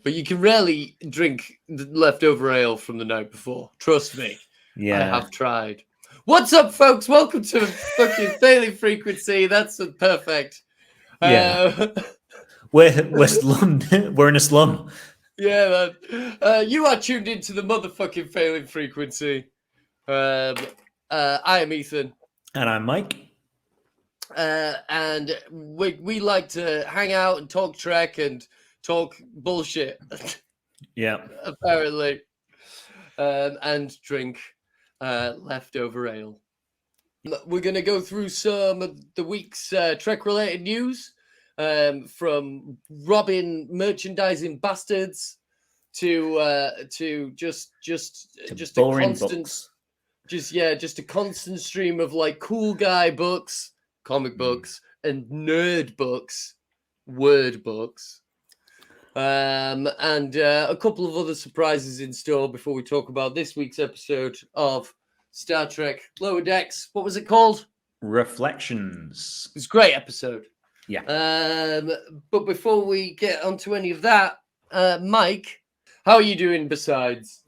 But you can rarely drink the leftover ale from the night before. Trust me. I have tried. What's up, folks? Welcome to fucking Failing Frequency. That's perfect. Yeah. We're slummed. We're in a slum. Yeah, man. You are tuned into the motherfucking Failing Frequency. I am Ethan. And I'm Mike. And we like to hang out and talk Trek and talk bullshit. Yeah. Apparently. And drink leftover ale. We're going to go through some of the week's Trek-related news, from robbing merchandising bastards to just a constant books. just a constant stream of like cool guy books, comic books, and nerd books, word books. And a couple of other surprises in store before we talk about this week's episode of Star Trek Lower Decks. What was it called? Reflections. It was a great episode. Yeah. But before we get onto any of that, Mike, how are you doing besides?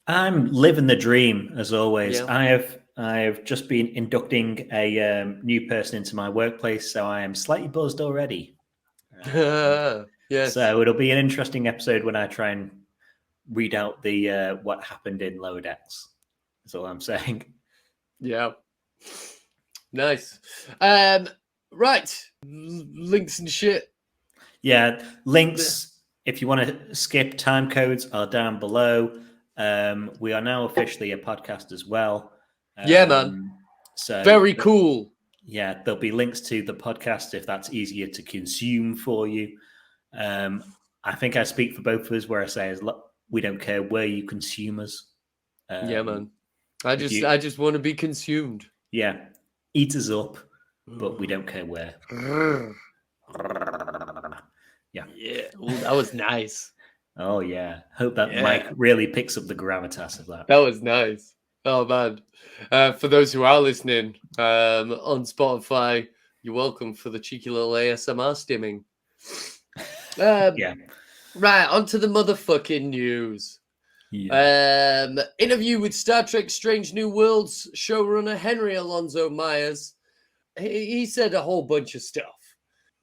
I'm living the dream, as always. Yeah. I have just been inducting a new person into my workplace, so I am slightly buzzed already. Yes. So it'll be an interesting episode when I try and read out the what happened in Lower Decks. That's all I'm saying. Yeah. Nice. Right. Links and shit. Yeah, links. If you want to skip, time codes are down below. We are now officially a podcast as well. Yeah, man. So very cool. Yeah, there'll be links to the podcast if that's easier to consume for you. I think I speak for both of us where I say we don't care where you consume us. Yeah, man. I just want to be consumed. Yeah, eat us up, but we don't care where. Yeah. Ooh, that was nice. Oh yeah. Hope that Mike really picks up the gravitas of that. That was nice. Oh man. For those who are listening on Spotify, you're welcome for the cheeky little ASMR stimming. Yeah. Right, onto the motherfucking news. Yeah. Interview with Star Trek Strange New Worlds showrunner Henry Alonso Myers. He said a whole bunch of stuff.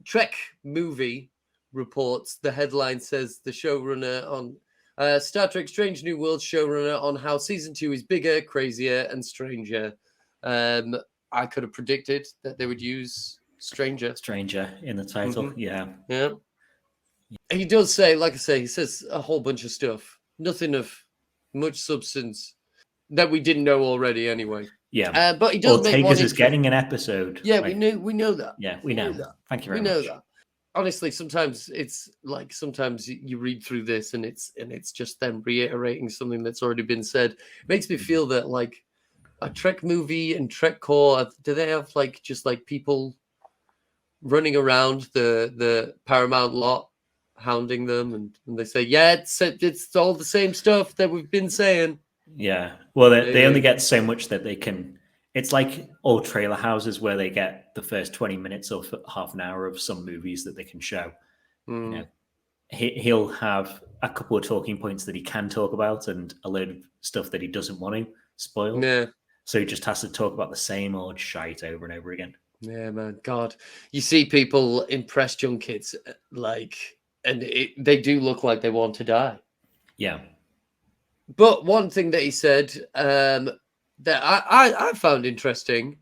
Trek movie reports, the headline says the showrunner on Star Trek Strange New Worlds showrunner on how season 2 is bigger, crazier, and stranger. I could have predicted that they would use stranger in the title. Yeah. He does say, like I say, he says a whole bunch of stuff. Nothing of much substance that we didn't know already anyway. Yeah. But he does make one is getting an episode. Yeah, we know that. Yeah, we know that. Thank you very much. We know that. Honestly, sometimes it's like sometimes you read through this and it's just them reiterating something that's already been said. It makes me feel that like a Trek movie and Trek core, do they have like just like people running around the Paramount lot hounding them and they say, yeah, it's all the same stuff that we've been saying. Yeah. Well, they only get so much that they can. It's like old trailer houses where they get the first 20 minutes or half an hour of some movies that they can show. You know, he'll have a couple of talking points that he can talk about and a load of stuff that he doesn't want to spoil. Yeah. So he just has to talk about the same old shite over and over again. Yeah, man. God, you see people in press junkets like, and they do look like they want to die. Yeah. But one thing that he said that I found interesting,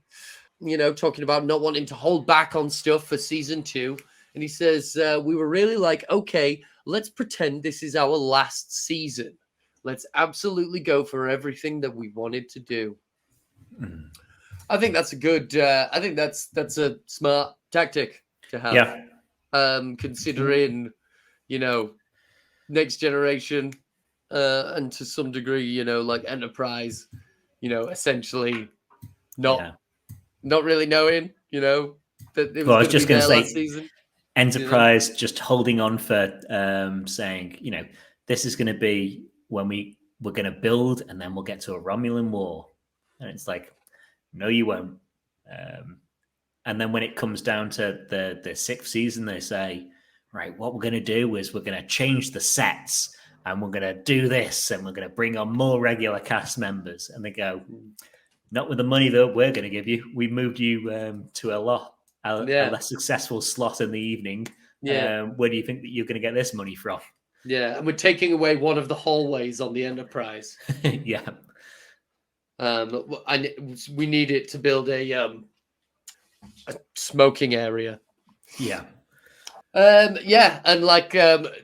you know, talking about not wanting to hold back on stuff for season 2. And he says, we were really like, okay, let's pretend this is our last season. Let's absolutely go for everything that we wanted to do. I think that's a good, I think that's a smart tactic to have. Yeah. Considering, you know, Next Generation, and to some degree, you know, like Enterprise, you know, essentially not really knowing, you know, that it was, I was just going to say last season. Enterprise, you know? Just holding on for saying, you know, this is going to be when we're going to build and then we'll get to a Romulan war. And it's like, no, you won't. And then when it comes down to the 6th season, they say, right, what we're going to do is we're going to change the sets and we're going to do this and we're going to bring on more regular cast members. And they go, not with the money that we're going to give you. We moved you to a less successful slot in the evening. Yeah. Where do you think that you're going to get this money from? Yeah, and we're taking away one of the hallways on the Enterprise. Yeah. We need it to build a smoking area. Yeah. Yeah, and like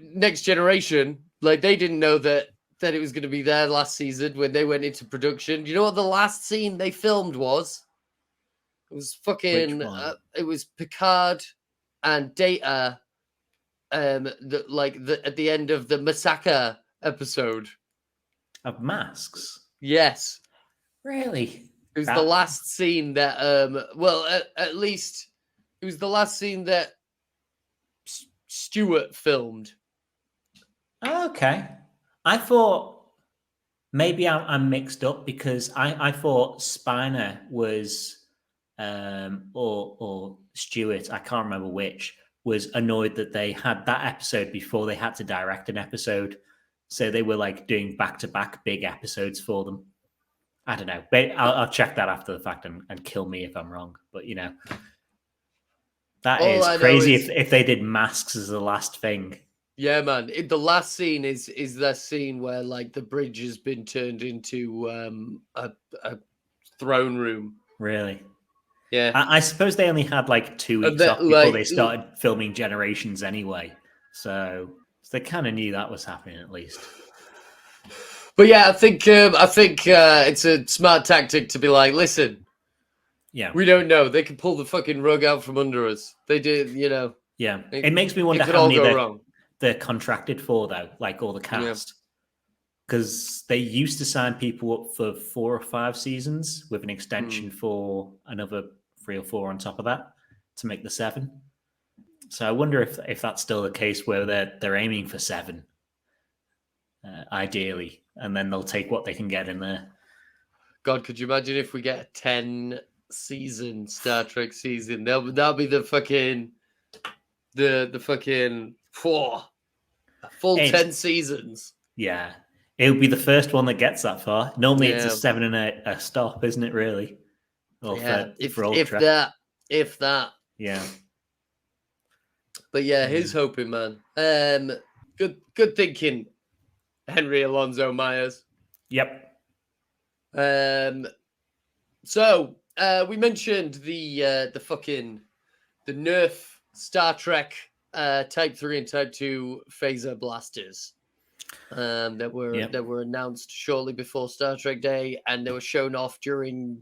Next Generation, like they didn't know that it was going to be there last season when they went into production. Do you know what the last scene they filmed was? It was fucking. It was Picard and Data. At the end of the Masaka episode of Masks. Yes, really. It was the last scene that. At least it was the last scene that Stewart filmed. Okay, I thought maybe I'm mixed up because I thought Spiner was or Stewart. I can't remember which. Was annoyed that they had that episode before they had to direct an episode. So they were like doing back-to-back big episodes for them. I don't know. But I'll check that after the fact and kill me if I'm wrong. But, that is crazy if they did Masks as the last thing. Yeah, man. The last scene is that scene where like the bridge has been turned into a throne room. Really? Yeah, I suppose they only had like 2 weeks off before they started filming Generations anyway, so they kind of knew that was happening at least. But yeah, I think it's a smart tactic to be like, listen, we don't know. They can pull the fucking rug out from under us. They did, Yeah, it makes me wonder how many they're contracted for though, like all the cast. Because they used to sign people up for 4 or 5 seasons with an extension for another 3 or 4 on top of that to make the 7. So I wonder if that's still the case where they're aiming for 7, ideally, and then they'll take what they can get in there. God, could you imagine if we get a 10-season Star Trek season? That'll be the fucking full 10 seasons. Yeah. It'll be the first one that gets that far. Normally it's a 7 and a stop, isn't it, really? Well, if that. Yeah. But yeah, here's hoping, man. Good thinking, Henry Alonso Myers. Yep. So we mentioned the Nerf Star Trek Type 3 and Type 2 phaser blasters. That were announced shortly before Star Trek Day, and they were shown off during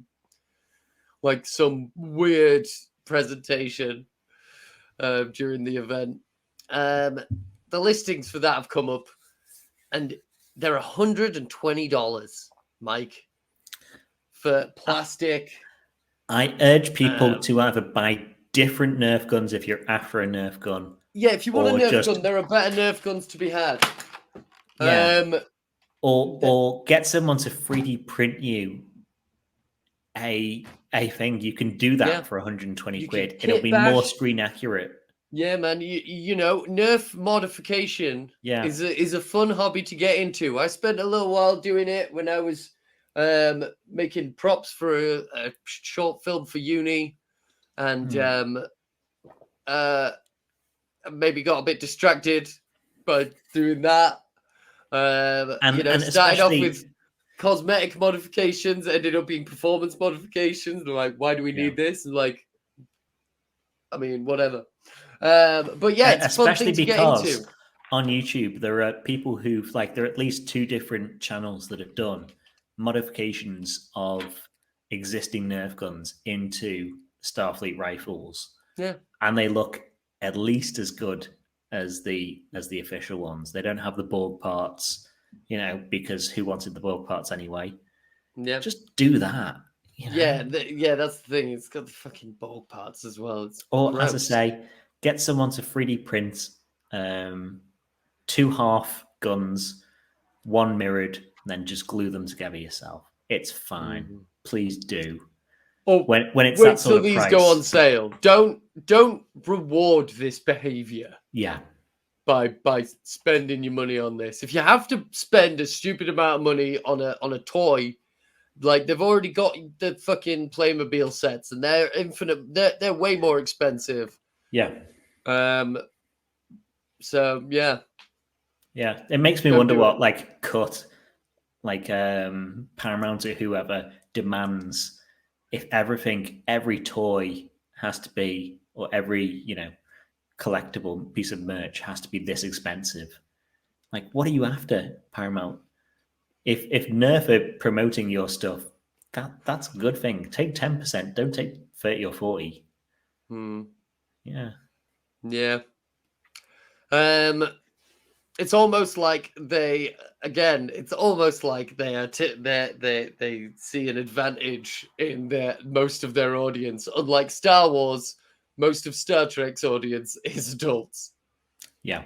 like some weird presentation during the event. The listings for that have come up, and they're $120, Mike, for plastic. I urge people to either buy different Nerf guns if you're after a Nerf gun. Yeah, if you want a Nerf gun, there are better Nerf guns to be had. Yeah. Or get someone to 3D print you a thing. You can do that for 120 quid. It'll be more screen accurate. Yeah, man. You know, Nerf modification is a fun hobby to get into. I spent a little while doing it when I was making props for a short film for uni, and maybe got a bit distracted by doing that. Started off with cosmetic modifications, ended up being performance modifications. Like, why do we need this? And like, I mean, whatever. But yeah, it's especially fun thing to because get into. On YouTube, there are people who've there are at least 2 different channels that have done modifications of existing Nerf guns into Starfleet rifles. Yeah, and they look at least as good as the official ones. They don't have the Borg parts, because who wanted the Borg parts anyway? Yeah, just do that. Yeah, that's the thing. It's got the fucking Borg parts as well. Or gross. As I say, get someone to 3D print 2 half guns, 1 mirrored, and then just glue them together yourself. It's fine. Mm-hmm. Please do. Or when it's that sort of these price. Go on sale. Don't reward this behavior. Yeah. by spending your money on this. If you have to spend a stupid amount of money on a toy, like they've already got the fucking Playmobil sets, and they're infinite. They're way more expensive. Yeah. So yeah. Yeah, it makes me wonder what like cut, like Paramount or whoever demands if every toy has to be, or every collectible piece of merch has to be this expensive. Like, what are you after, Paramount? If Nerf are promoting your stuff, that's a good thing. Take 10%. Don't take 30 or 40. Yeah. Yeah. It's almost like they they see an advantage in most of their audience. Unlike Star Wars, most of Star Trek's audience is adults. Yeah.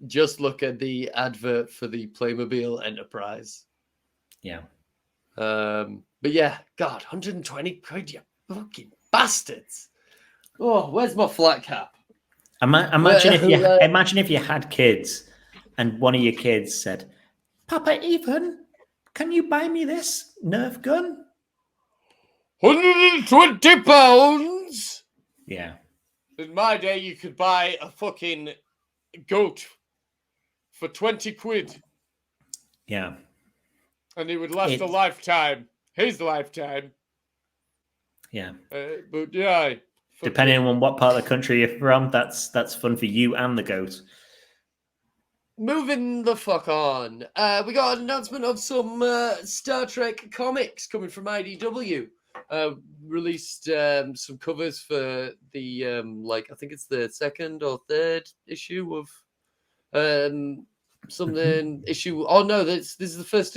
Just look at the advert for the Playmobil Enterprise. Yeah. But yeah, God, 120 quid, you fucking bastards. Oh, where's my flat cap? Imagine if you had kids and one of your kids said, "Papa Ethan, can you buy me this Nerf gun?" 120 pounds? Yeah. In my day, you could buy a fucking goat for 20 quid. Yeah. And it would last a lifetime. His lifetime. Yeah. But yeah. Depending on what part of the country you're from, that's fun for you and the goat. Moving the fuck on. We got an announcement of some Star Trek comics coming from IDW. Released some covers for the I think it's the second or third issue of something issue. Oh no, this is the first.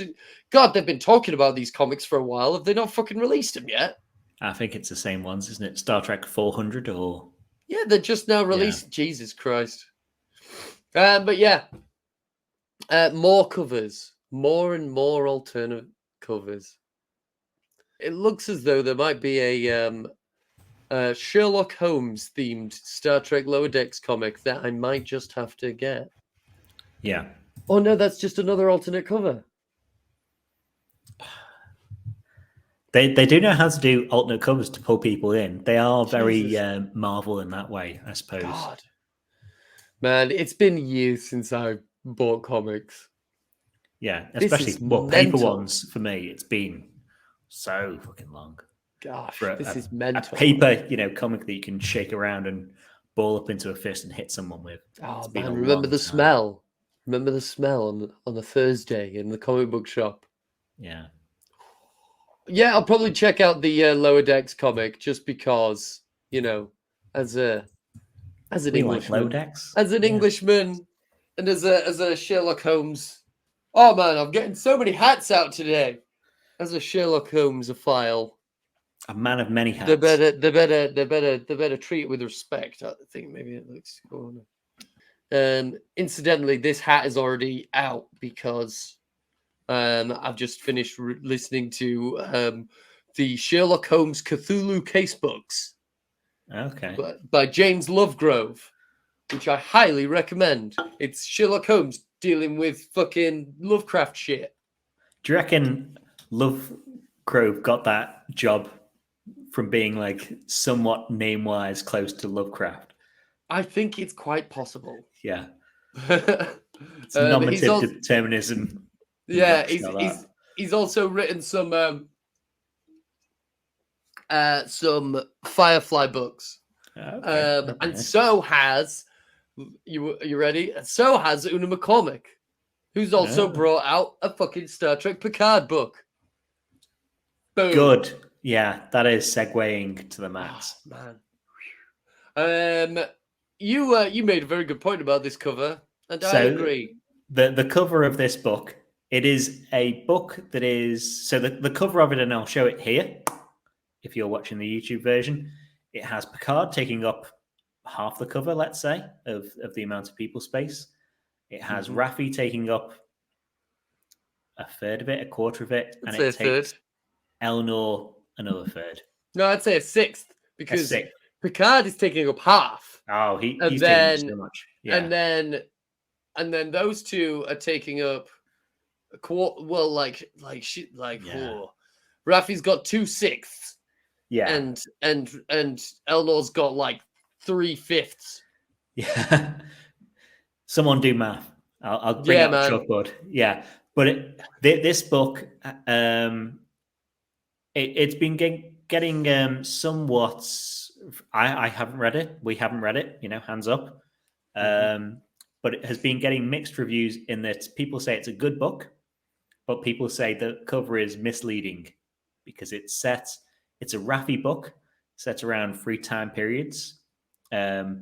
God, they've been talking about these comics for a while. Have they not fucking released them yet? I think it's the same ones, isn't it? Star Trek 400 or... Yeah, they're just now released. Yeah. Jesus Christ. But yeah. More covers. More and more alternate covers. It looks as though there might be a Sherlock Holmes themed Star Trek Lower Decks comic that I might just have to get. Yeah. Oh no, that's just another alternate cover. They do know how to do alternate covers to pull people in. They are very Marvel in that way, I suppose. God. Man, it's been years since I bought comics. Yeah, especially paper ones for me. It's been so fucking long. Gosh, this is mental. A paper, comic that you can shake around and ball up into a fist and hit someone with. Oh man, remember the smell? Remember the smell on a Thursday in the comic book shop? Yeah. Yeah, I'll probably check out the Lower Decks comic just because, as an Englishman, Englishman, and as a Sherlock Holmes. Oh man, I'm getting so many hats out today. As a Sherlock Holmes file, a man of many hats. They better treat it with respect. I think maybe it looks cool. Incidentally, this hat is already out because I've just finished listening to the Sherlock Holmes Cthulhu casebooks. Okay. By James Lovegrove, which I highly recommend. It's Sherlock Holmes dealing with fucking Lovecraft shit. Do you reckon Lovegrove got that job from being like somewhat name-wise close to Lovecraft? I think it's quite possible. Yeah. It's normative determinism. Yeah, he's also written some Firefly books. Okay. And so has you ready? So has Una McCormick, who's also brought out a fucking Star Trek Picard book. Boom. Good. Yeah, that is segueing to the max. Oh, man. You made a very good point about this cover, and I agree. The cover of this book, it is a book that is the cover of it, and I'll show it here if you're watching the YouTube version. It has Picard taking up half the cover, let's say, of the amount of people space. It has Raffi taking up a third of it, a quarter of it, and it takes Eleanor another third. No, I'd say a sixth because Picard is taking up half. Oh, he's taking so much. Yeah. And then those two are taking up a quarter. Well, Raffi's got 2/6. Yeah. And Elnor's got like 3/5. Yeah. Someone do math. I'll bring out the chalkboard. Yeah. But this book, it's been getting somewhat. I haven't read it. We haven't read it. Hands up. But it has been getting mixed reviews in that people say it's a good book, but people say the cover is misleading because it's a Raffi book set around 3 time periods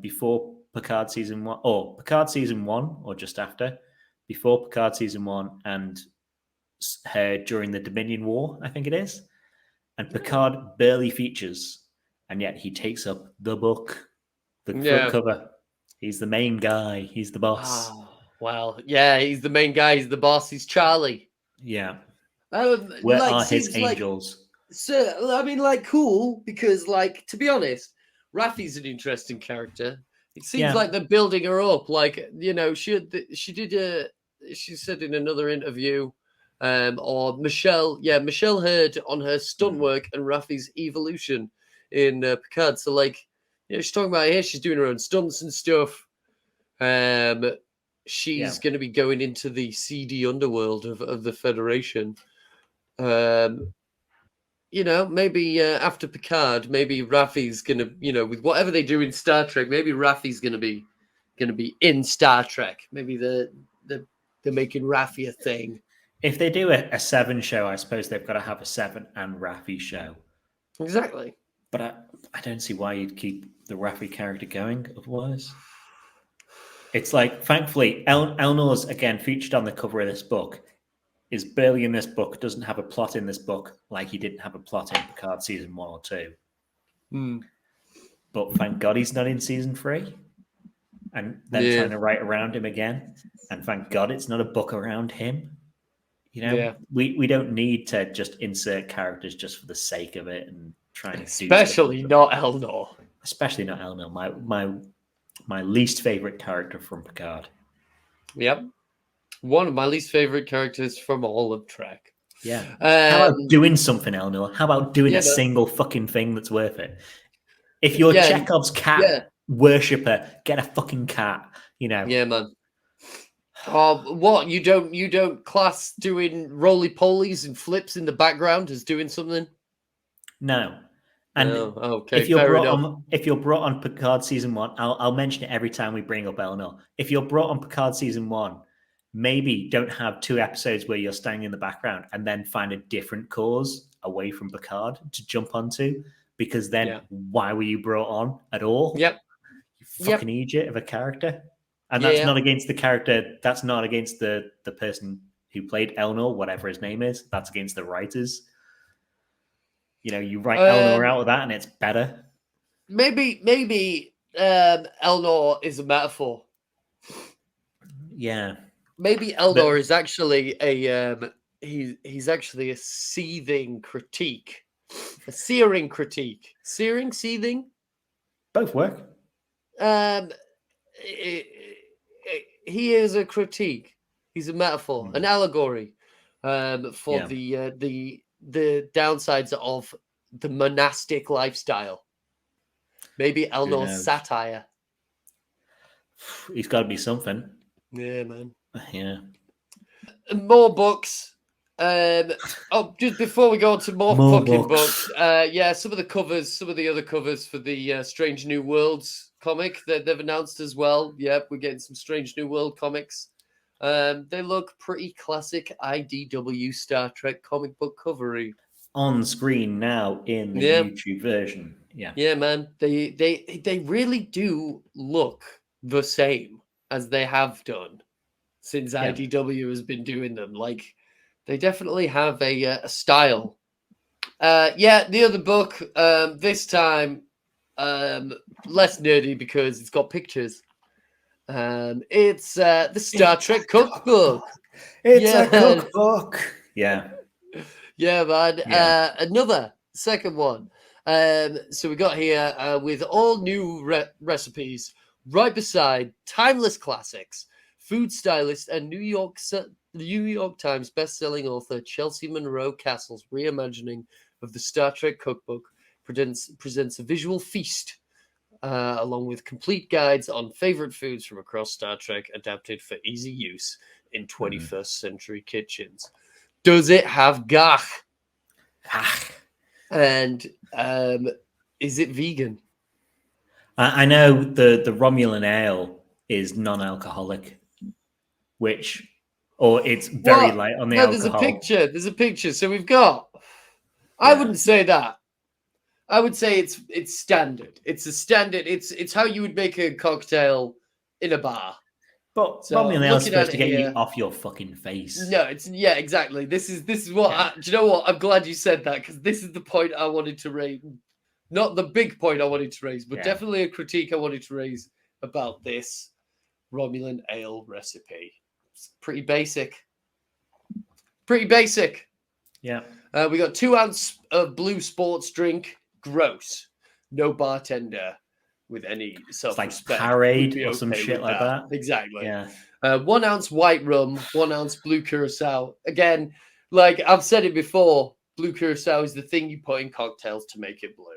before Picard season 1, or Picard season 1, or just after, before Picard season 1, and during the Dominion War, I think it is. And Picard barely features, and yet he takes up the book, the front cover. He's the main guy. He's the boss. Oh, well, yeah, he's the main guy. He's the boss. He's Charlie. Yeah. Where are his angels? Cool, because, to be honest, Raffi's an interesting character. It seems like they're building her up. She said in another interview, or Michelle heard on her stunt work and Raffi's evolution in Picard. So, she's talking about here, she's doing her own stunts and stuff. She's going to be going into the seedy underworld of the Federation. Maybe after Picard, maybe Raffi's going to, with whatever they do in Star Trek, maybe Raffi's going to be in Star Trek. Maybe they're making Raffi a thing. If they do a 7 show, I suppose they've got to have a 7 and Raffi show. Exactly. But I don't see why you'd keep the Raffi character going otherwise. It's thankfully, Elnor's, again, featured on the cover of this book, is barely in this book, doesn't have a plot in this book like he didn't have a plot in Picard season 1 or 2. But thank God he's not in season 3. And then trying to write around him again. And thank God it's not a book around him. We don't need to just insert characters just for the sake of it and try and especially not Elnor. Especially not Elnor. My least favorite character from Picard. Yep. One of my least favorite characters from all of Trek. Yeah. How about doing something, Elnor? How about doing a single fucking thing that's worth it? If you're Chekhov's cat worshipper, get a fucking cat, Yeah, man. What? You don't class doing roly-polies and flips in the background as doing something? No. And okay, if you're brought on Picard season 1, I'll mention it every time we bring up Elnor. If you're brought on Picard season 1, maybe don't have 2 episodes where you're standing in the background and then find a different cause away from Picard to jump onto, because then why were you brought on at all? Yep. You fucking idiot of a character. And that's not against the character. That's not against the person who played Elnor, whatever his name is. That's against the writers. You write Elnor out of that and it's better. Maybe Elnor is a metaphor. Yeah. Maybe Elnor is actually he's actually a seething critique. A searing critique. Seething? Both work. He is a critique. He's a metaphor, an allegory for the downsides of the monastic lifestyle. Maybe Elnor's satire. He's got to be something. Yeah, man. Yeah. More books. Just before we go on to more fucking books. Some of the other covers for the Strange New Worlds comic that they've announced as well. Yep, we're getting some Strange New World comics. They look pretty classic IDW Star Trek comic book covery. On screen now in the YouTube version. Yeah. Yeah, man. They really do look the same as they have done since IDW has been doing them. They definitely have a style. The other book, this time less nerdy because it's got pictures. It's the Star Trek cookbook. It's a cookbook. Yeah. Yeah, man. Another second one. So we got here with all new recipes right beside timeless classics. Food stylist and New York Times best-selling author Chelsea Monroe Castle's reimagining of the Star Trek cookbook presents a visual feast, along with complete guides on favorite foods from across Star Trek, adapted for easy use in 21st century kitchens. Does it have gach? And is it vegan? I know the Romulan ale is non-alcoholic, or it's very light on the alcohol. There's a picture. So we've got. I wouldn't say that. I would say it's standard. It's a standard. It's how you would make a cocktail in a bar. But Romulan ale is supposed to get you off your fucking face. No, exactly. This is what. Do you know what? I'm glad you said that, because this is the point I wanted to raise. Not the big point I wanted to raise, but definitely a critique I wanted to raise about this Romulan ale recipe. It's pretty basic. Yeah. We got 2 ounces of blue sports drink. Gross. No bartender with any self-respect. Like Parade or some shit like that. Exactly. Yeah. 1 ounce white rum, 1 ounce blue curacao. Again, like I've said it before, blue curacao is the thing you put in cocktails to make it blue.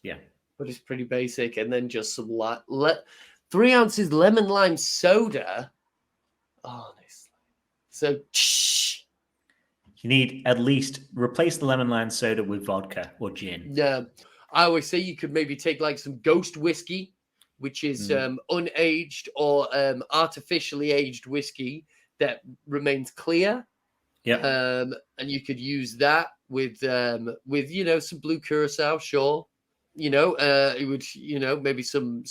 Yeah. But it's pretty basic. And then just some 3 ounces lemon lime soda. Honestly. So you need at least replace the lemon lime soda with vodka or gin. Yeah. I always say you could maybe take like some ghost whiskey, which is unaged or artificially aged whiskey that remains clear. Yeah. And you could use that with some blue curacao, sure. It would, maybe some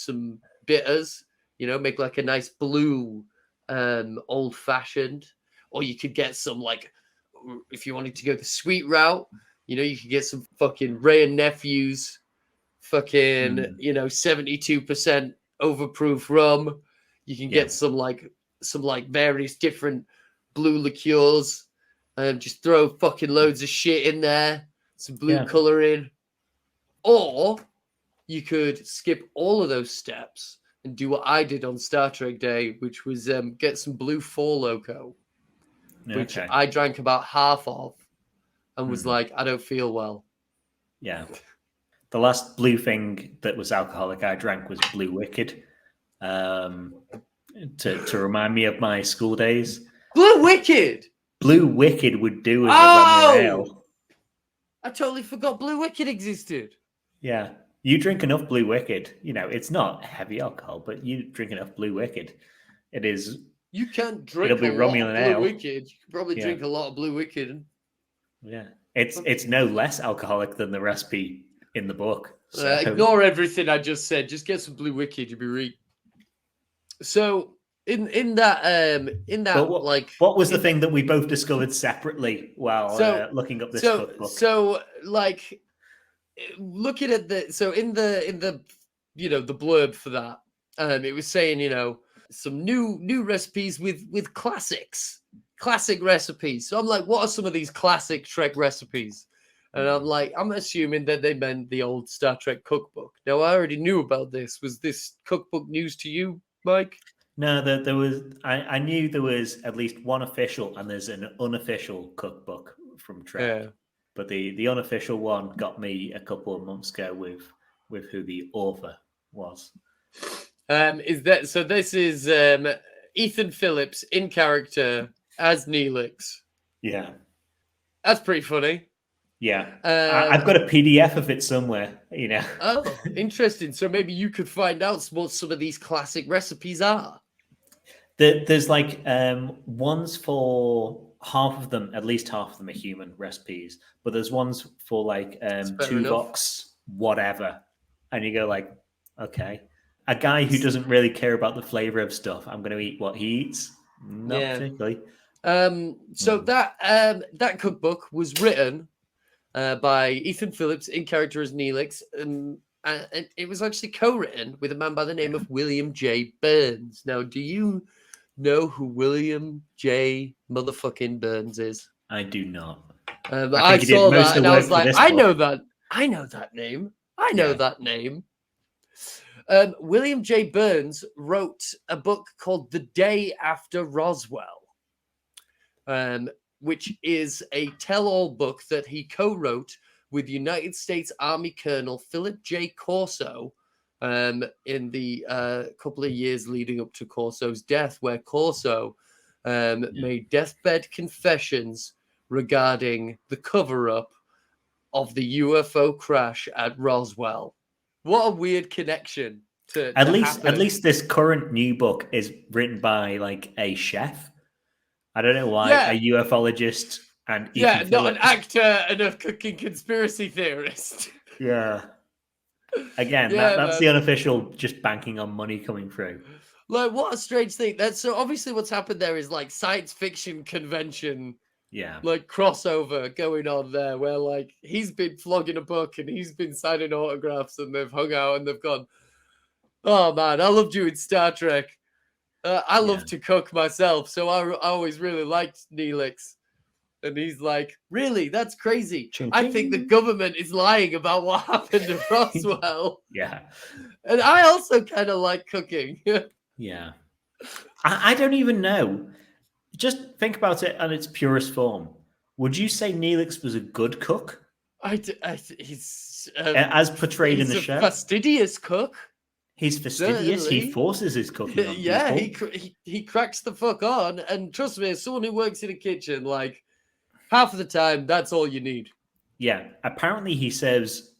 bitters, make like a nice blue old fashioned, or you could get some, like, if you wanted to go the sweet route, you could get some fucking Ray and Nephew's fucking 72% overproof rum. You can get some various different blue liqueurs, and just throw fucking loads of shit in there, some blue coloring. Or you could skip all of those steps and do what I did on Star Trek Day, which was get some blue Four Loko, which I drank about half of and was like, I don't feel well. Yeah. The last blue thing that was alcoholic I drank was Blue Wicked, to remind me of my school days. Blue Wicked? Blue Wicked would do as a Romulan ale. I totally forgot Blue Wicked existed. Yeah. You drink enough Blue Wicked, it's not heavy alcohol, but you drink enough Blue Wicked. It is. You can't drink it'll be a Romulan lot of Blue ale. Wicked. You can probably drink a lot of Blue Wicked. Yeah. It's no less alcoholic than the recipe in the book. So. Ignore everything I just said. Just get some Blue Wicked. You'll be right. So in that what was the thing that we both discovered separately while looking up this cookbook? So like looking at in the the blurb for that, it was saying some new recipes with classic recipes. So I'm like, what are some of these classic Trek recipes? And I'm like, I'm assuming that they meant the old Star Trek cookbook. Now, I already knew about this. Was this cookbook news to you, Mike? No, there was. I knew there was at least one official, and there's an unofficial cookbook from Trek. Yeah. But the unofficial one got me a couple of months ago with who the author was. This is Ethan Phillips in character as Neelix. Yeah, that's pretty funny. Yeah, I've got a PDF of it somewhere. Oh, interesting. So maybe you could find out what some of these classic recipes are. There's like ones for half of them, at least half of them are human recipes, but there's ones for like Tuvox, whatever, and you go like, okay, a guy who doesn't really care about the flavor of stuff, I'm going to eat what he eats. Not particularly. So that cookbook was written by Ethan Phillips in character as Neelix, and it was actually co-written with a man by the name of William J. Burns. Now, do you know who William J. motherfucking Burns is? I do not. I saw that and I was like, I know that name. I know that name. William J. Burns wrote a book called The Day After Roswell, which is a tell-all book that he co-wrote with United States Army Colonel Philip J. Corso in the couple of years leading up to Corso's death, where Corso made deathbed confessions regarding the cover-up of the UFO crash at Roswell. What a weird connection to at happen. least this current new book is written by like a chef. I don't know why a ufologist and Ethan not Phillips. an actor and a cooking conspiracy theorist. Yeah. Again, that's the unofficial just banking on money coming through. Like, what a strange thing. So obviously what's happened there is like science fiction convention, like crossover going on there, where like he's been flogging a book and he's been signing autographs and they've hung out and they've gone, oh man, I loved you in Star Trek. I love to cook myself, so I always really liked Neelix. And he's like, really? That's crazy. Ching, I ching. think the government is lying about what happened to Roswell. Yeah. And I also kind of like cooking. Yeah. I don't even know. Just think about it in its purest form. Would you say Neelix was a good cook? He's as portrayed in the show? He's a fastidious cook. He's fastidious. Certainly. He forces his cooking on people. he cracks the fuck on. And trust me, as someone who works in a kitchen, like half of the time, that's all you need. Yeah. Apparently, he serves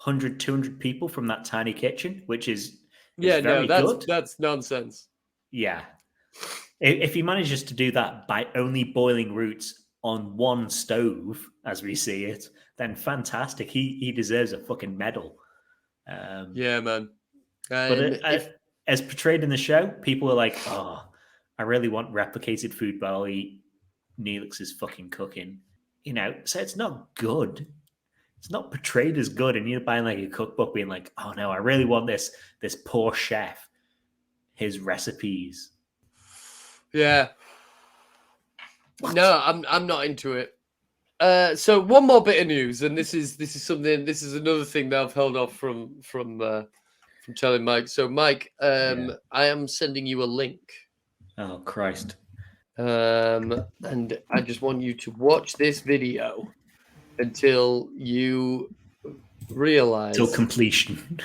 100, 200 people from that tiny kitchen, which is very good. That's nonsense. Yeah. If he manages to do that by only boiling roots on one stove, as we see it, then fantastic. He deserves a fucking medal. Yeah, man. But as portrayed in the show, people are like, oh, I really want replicated food, but I'll eat Neelix's fucking cooking. So it's not good. It's not portrayed as good. And you're buying like a cookbook being like, oh no, I really want this poor chef, his recipes. Yeah. What? No, I'm not into it. So one more bit of news, and this is another thing that I've held off from telling Mike. So Mike, I am sending you a link. Oh Christ. And I just want you to watch this video until you realize till completion.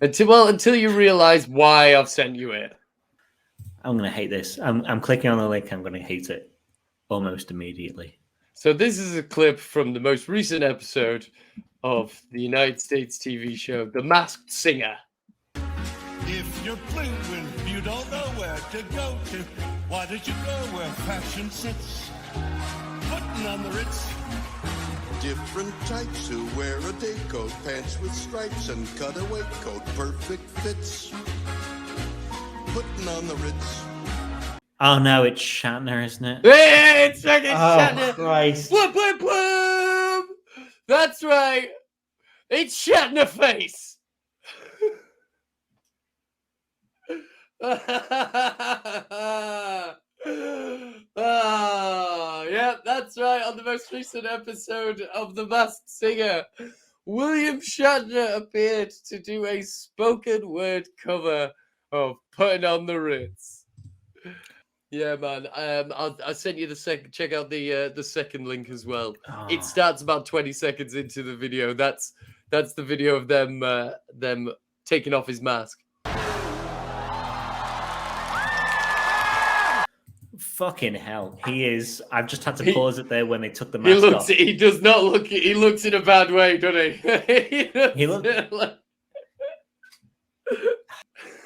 until you realize why I've sent you it. I'm gonna hate this. I'm clicking on the link. I'm gonna hate it almost immediately. So this is a clip from the most recent episode of the United States TV show, The Masked Singer. If you're blue and you don't know where to go to, why don't you go where fashion sits? Putting on the Ritz. Different types who wear a day coat, pants with stripes and cutaway coat, perfect fits. Putting on the Ritz. Oh no, it's Shatner, isn't it? Hey, it's fucking Shatner. Oh Christ. Bloop, bloop, bloop. That's right. It's Shatner face. Yeah, that's right. On the most recent episode of The Masked Singer, William Shatner appeared to do a spoken word cover of Putting on the Ritz. Yeah, man. I'll send you the second. Check out the second link as well. Oh. It starts about 20 seconds into the video. That's the video of them taking off his mask. Fucking hell, he is. I've just had to pause it there when they took the mask off. He does not look. He looks in a bad way, doesn't he? He looks.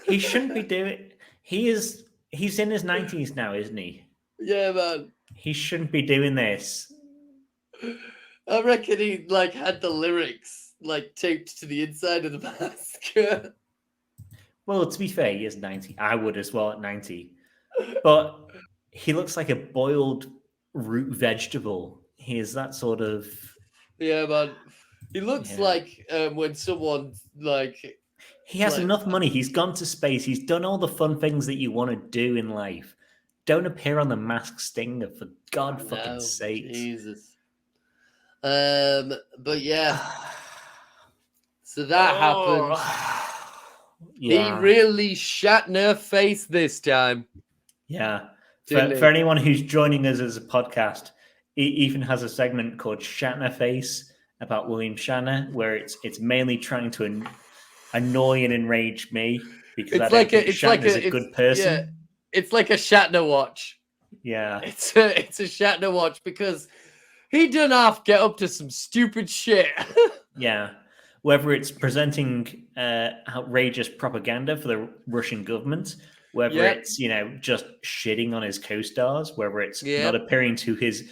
He shouldn't be doing. He's in his 90s now, isn't he? Yeah, man. He shouldn't be doing this. I reckon he had the lyrics taped to the inside of the mask. Well, to be fair, he is 90. I would as well at 90. But he looks like a boiled root vegetable. He is that sort of. Yeah, man. He looks like when someone He has enough money. He's gone to space. He's done all the fun things that you want to do in life. Don't appear on the Masked Singer, for God fucking sake. Jesus. But yeah. So that happened. Yeah. He really Shatner face this time. Yeah. Didn't he? For anyone who's joining us as a podcast, Ethan has a segment called Shatner Face about William Shatner, where it's mainly trying to annoy and enrage me because I don't think Shatner's a good person. Yeah, it's like a Shatner watch. Yeah. It's a Shatner watch because he done half get up to some stupid shit. Yeah. Whether it's presenting outrageous propaganda for the Russian government, whether it's, just shitting on his co-stars, whether it's not appearing to his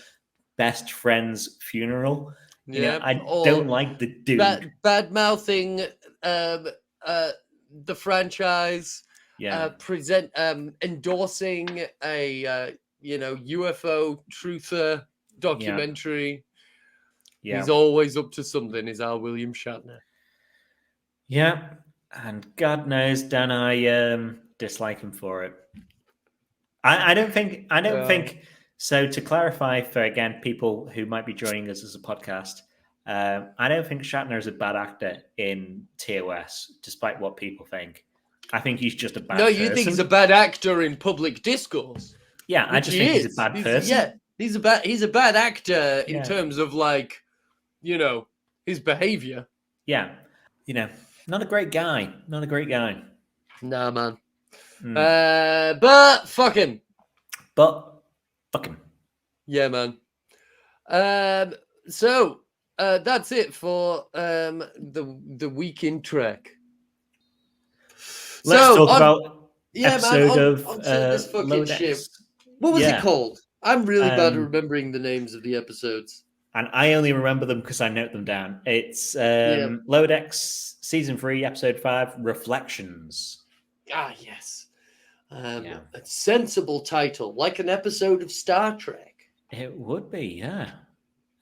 best friend's funeral. I don't like the dude. Bad mouthing the franchise. Yeah. Endorsing a UFO truther documentary. Yeah. He's always up to something, is our William Shatner. Yeah. And God knows, Dan, I dislike him for it. I don't think so. To clarify for, again, people who might be joining us as a podcast, I don't think Shatner is a bad actor in TOS, despite what people think. I think he's just a bad person. You think he's a bad actor in public discourse? Yeah, I just think he's a bad person. He's a bad actor in terms of his behavior. Yeah, not a great guy. Not a great guy. Nah, man. But fuck him. Yeah, man. So that's it for the week in Trek. Let's talk about episode of this fucking Lower shit. Decks. What was it called? I'm really bad at remembering the names of the episodes. And I only remember them because I note them down. It's Lower Decks Season 3, Episode 5, Reflections. Ah, yes. A sensible title, like an episode of Star Trek. It would be, yeah.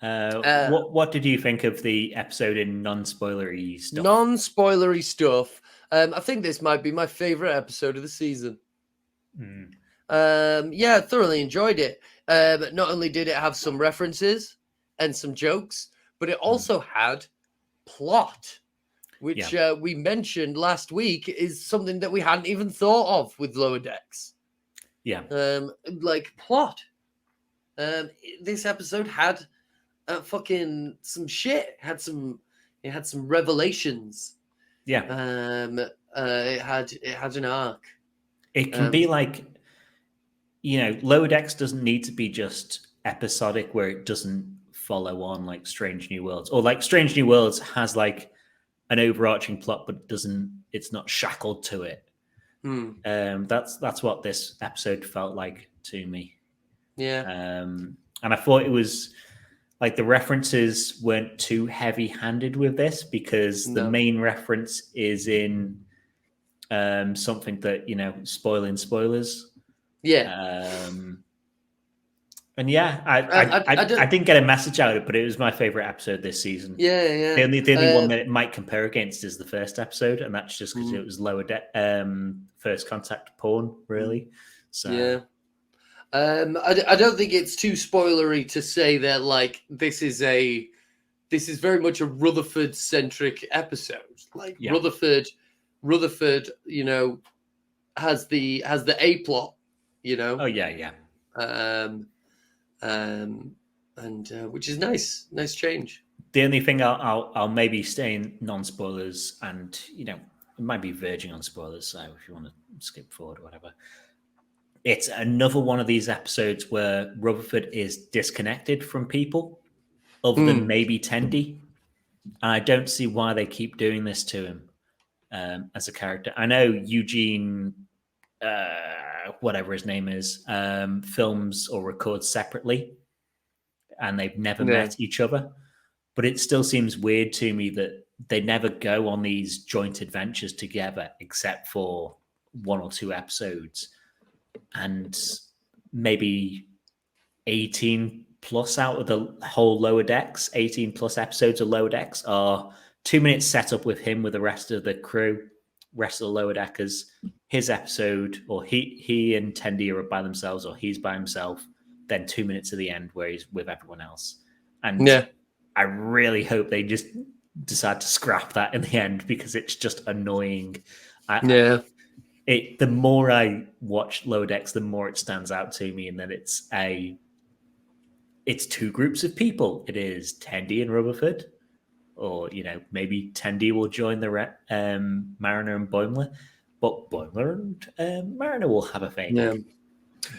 What did you think of the episode in non-spoilery stuff? Non-spoilery stuff. I think this might be my favorite episode of the season. I thoroughly enjoyed it. Not only did it have some references and some jokes, but it also had plot, which we mentioned last week is something that we hadn't even thought of with Lower Decks. Yeah. Like plot. This episode had fucking some shit. It had some revelations. Yeah. It had an arc. It can be like, Lower Decks doesn't need to be just episodic where it doesn't follow on like Strange New Worlds, or like Strange New Worlds has like an overarching plot, but it's not shackled to it. That's what this episode felt like to me. Yeah. And I thought it was like the references weren't too heavy-handed with this because the main reference is in something that, spoiling spoilers. Yeah. And I didn't get a message out of it, but it was my favorite episode this season. Yeah. The only one that it might compare against is the first episode, and that's just because it was first contact porn, really. So yeah. I don't think it's too spoilery to say that like this is very much a Rutherford centric episode. Like Rutherford, has the A plot, Oh yeah. And which is nice change. The only thing I'll maybe stay in non-spoilers, and it might be verging on spoilers, so if you want to skip forward or whatever. It's another one of these episodes where Rutherford is disconnected from people other than maybe Tendi. And I don't see why they keep doing this to him as a character. I know Eugene, whatever his name is, films or records separately, and they've never met each other. But it still seems weird to me that they never go on these joint adventures together, except for one or two episodes. And maybe 18 plus out of the whole Lower Decks, 18 plus episodes of Lower Decks are 2 minutes set up with him with the rest of the crew, rest of the Lower Deckers. His episode, or he and Tendi are by themselves, or he's by himself. Then 2 minutes at the end where he's with everyone else. And I really hope they just decide to scrap that in the end because it's just annoying. The more I watch Lower Decks, the more it stands out to me, and then it's two groups of people. It is Tendi and Rutherford, or maybe Tendi will join the Mariner and Boimler, but Boimler and Mariner will have a thing. Yeah.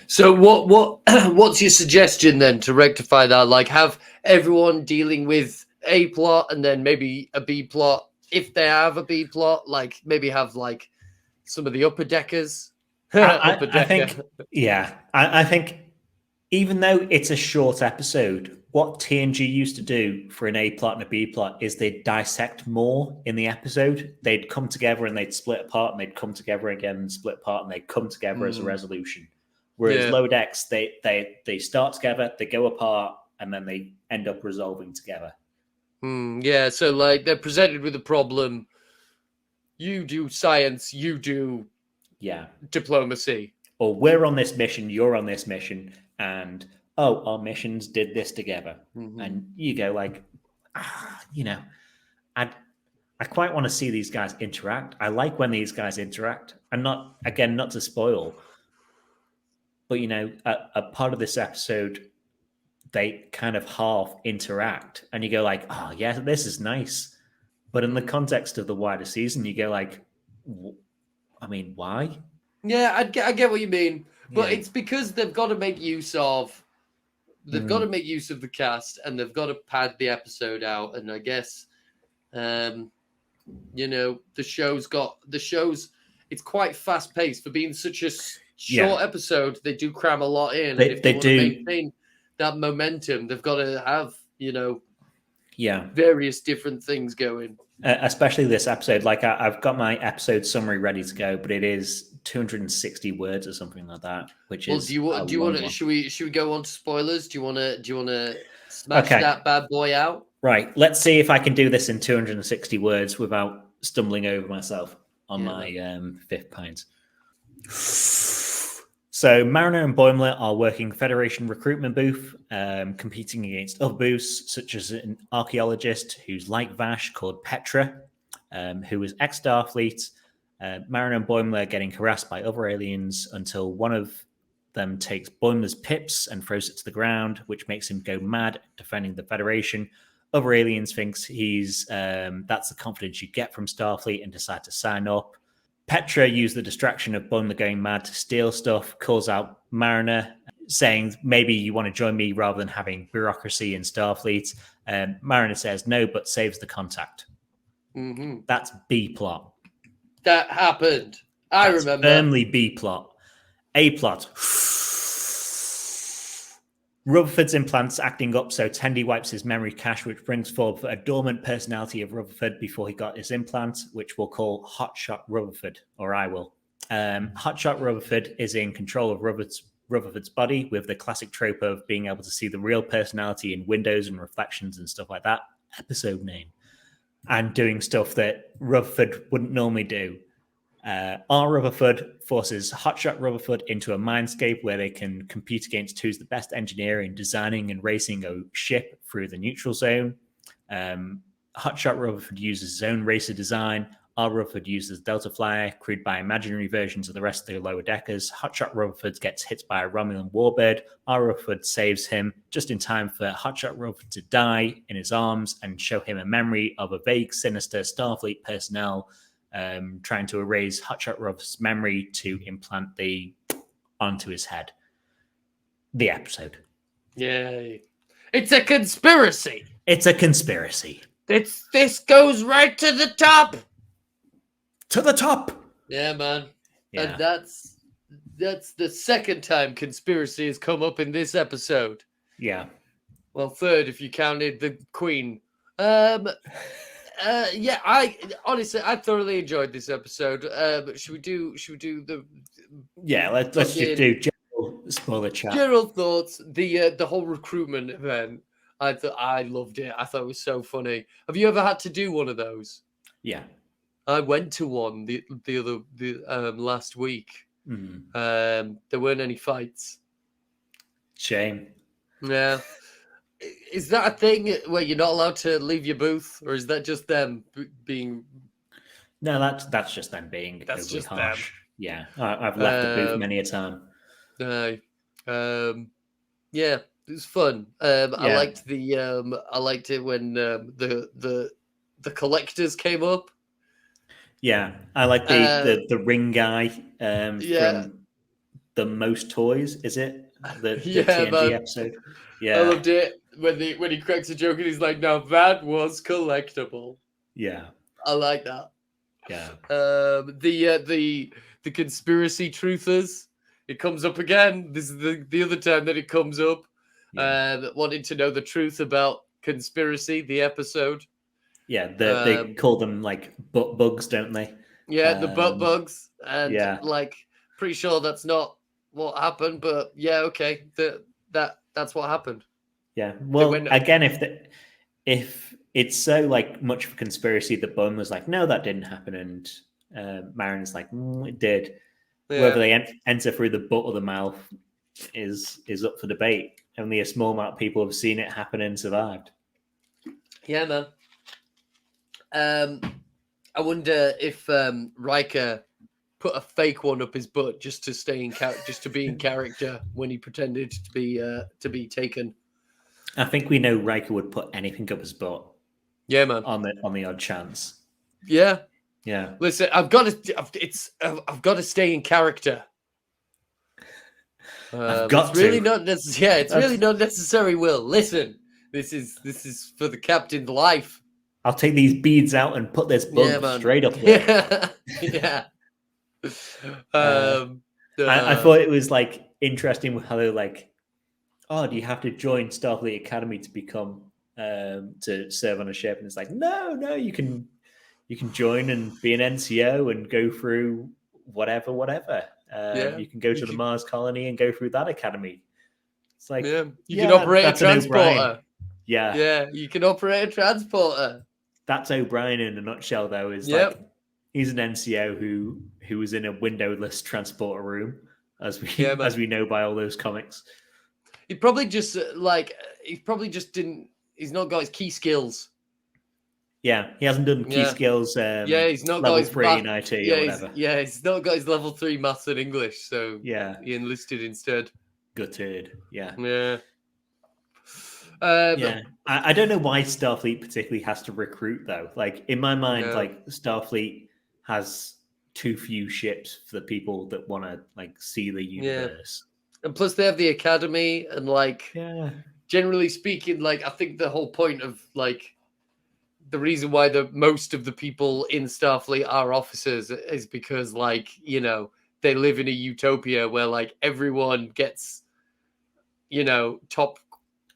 So what's your suggestion then to rectify that? Like, have everyone dealing with a plot and then maybe a B plot if they have a B plot. Like maybe have like some of the upper deckers. I think even though it's a short episode, what TNG used to do for an A plot and a B plot is they'd dissect more in the episode. They'd come together and they'd split apart, and they'd come together again and split apart, and they'd come together as a resolution. Whereas Lower Decks, they start together, they go apart, and then they end up resolving together. Yeah, so like they're presented with a problem. You do science, you do diplomacy. Or we're on this mission, you're on this mission, and our missions did this together. And you go like, I quite want to see these guys interact. I like when these guys interact. And not to spoil, but a part of this episode, they kind of half interact, and you go like, oh yeah, this is nice. But in the context of the wider season, you go like, I mean, why? Yeah, I get what you mean, but it's because they've got to make use of the cast, and they've got to pad the episode out. And I guess, the show's it's quite fast paced for being such a short episode. They do cram a lot in. They want do to maintain that momentum. They've got to have various different things going. Especially this episode. Like I've got my episode summary ready to go, but it is 260 words or something like that. Which is do you want to? Should we go on to spoilers? Do you want to smash that bad boy out? Right. Let's see if I can do this in 260 words without stumbling over myself on my fifth pint. So Mariner and Boimler are working Federation recruitment booth, competing against other booths, such as an archaeologist who's like Vash called Petra, who is ex-Starfleet. Mariner and Boimler are getting harassed by other aliens until one of them takes Boimler's pips and throws it to the ground, which makes him go mad defending the Federation. Other aliens thinks he's that's the confidence you get from Starfleet and decide to sign up. Petra used the distraction of Boimler going mad to steal stuff, calls out Mariner, saying, maybe you want to join me rather than having bureaucracy in Starfleet. Mariner says no, but saves the contact. That's B plot. That happened. I remember. Firmly B plot. A plot. Rutherford's implants acting up, so Tendi wipes his memory cache, which brings forward a dormant personality of Rutherford before he got his implant, which we'll call Hotshot Rutherford, or I will. Hotshot Rutherford is in control of Rutherford's body with the classic trope of being able to see the real personality in windows and reflections and stuff like that. Episode name. And doing stuff that Rutherford wouldn't normally do. R. Rutherford forces Hotshot Rutherford into a mindscape where they can compete against who's the best engineer in designing and racing a ship through the neutral zone. Hotshot Rutherford uses his own racer design. R. Rutherford uses Delta Flyer, crewed by imaginary versions of the rest of the lower deckers. Hotshot Rutherford gets hit by a Romulan warbird. R. Rutherford saves him just in time for Hotshot Rutherford to die in his arms and show him a memory of a vague, sinister Starfleet personnel trying to erase Hotshot Rutherford's memory to implant onto his head. The episode. Yay. It's a conspiracy. It's a conspiracy. This goes right to the top. To the top. Yeah, man. Yeah. And that's the second time conspiracy has come up in this episode. Yeah. Well, third if you counted the Queen. Yeah, I thoroughly enjoyed this episode. Should we do the? Yeah, let's just do general spoiler chat. General thoughts. The whole recruitment event. I loved it. I thought it was so funny. Have you ever had to do one of those? Yeah, I went to one the last week. There weren't any fights. Shame. Yeah. Is that a thing where you're not allowed to leave your booth, or is that just them being? No, that's just them being That's overly just harsh. them. Yeah, I've left the booth many a time. No. Yeah, it was fun. I Yeah. liked I liked it when the collectors came up. Yeah, I like the ring guy Yeah, from the Most Toys. Is it the yeah, TNG man. episode? I Yeah, loved it when he cracks a joke and he's like, "Now that was collectible." yeah, I like that. yeah. The conspiracy truthers. It comes up again. This is the other time that it comes up. Yeah. Wanting to know the truth about conspiracy. The episode. Yeah, they call them like butt bugs, don't they? Yeah, the butt bugs, and yeah. like pretty sure that's not what happened, but yeah, okay, that's what happened. Yeah. Well, again, if it's so like much of a conspiracy that Bun was like, no, that didn't happen, and Marin's like, it did. Yeah. Whether they enter through the butt or the mouth is up for debate. Only a small amount of people have seen it happen and survived. Yeah, man. I wonder if Riker put a fake one up his butt just to stay in just to be in character when he pretended to be taken. I think we know Riker would put anything up his butt. Yeah, man. On the odd chance. Yeah. Yeah. Listen, I've got to stay in character. It's really not necessary. Yeah, it's really not necessary. Will, listen. This is for the captain's life. I'll take these beads out and put this bug straight up there. Yeah. I thought it was like interesting how they're like, oh, do you have to join Starfleet Academy to become to serve on a ship? And it's like, no, you can join and be an NCO and go through whatever. You can go to the Mars colony and go through that academy. It's like, you can operate a transporter. Yeah, you can operate a transporter. That's O'Brien in a nutshell, though. Is like he's an NCO who was in a windowless transporter room, as we know by all those comics. He probably just didn't. He's not got his key skills. Yeah, he hasn't done key skills. He's not level got his 3 in IT or whatever. He's not got his level 3 maths and English. So he enlisted instead. Gutted. Yeah. I don't know why Starfleet particularly has to recruit though. Like in my mind, like Starfleet has too few ships for the people that want to like see the universe. And plus they have the academy and like generally speaking, like I think the whole point of like the reason why most of the people in Starfleet are officers is because like, you know, they live in a utopia where like everyone gets, you know, top,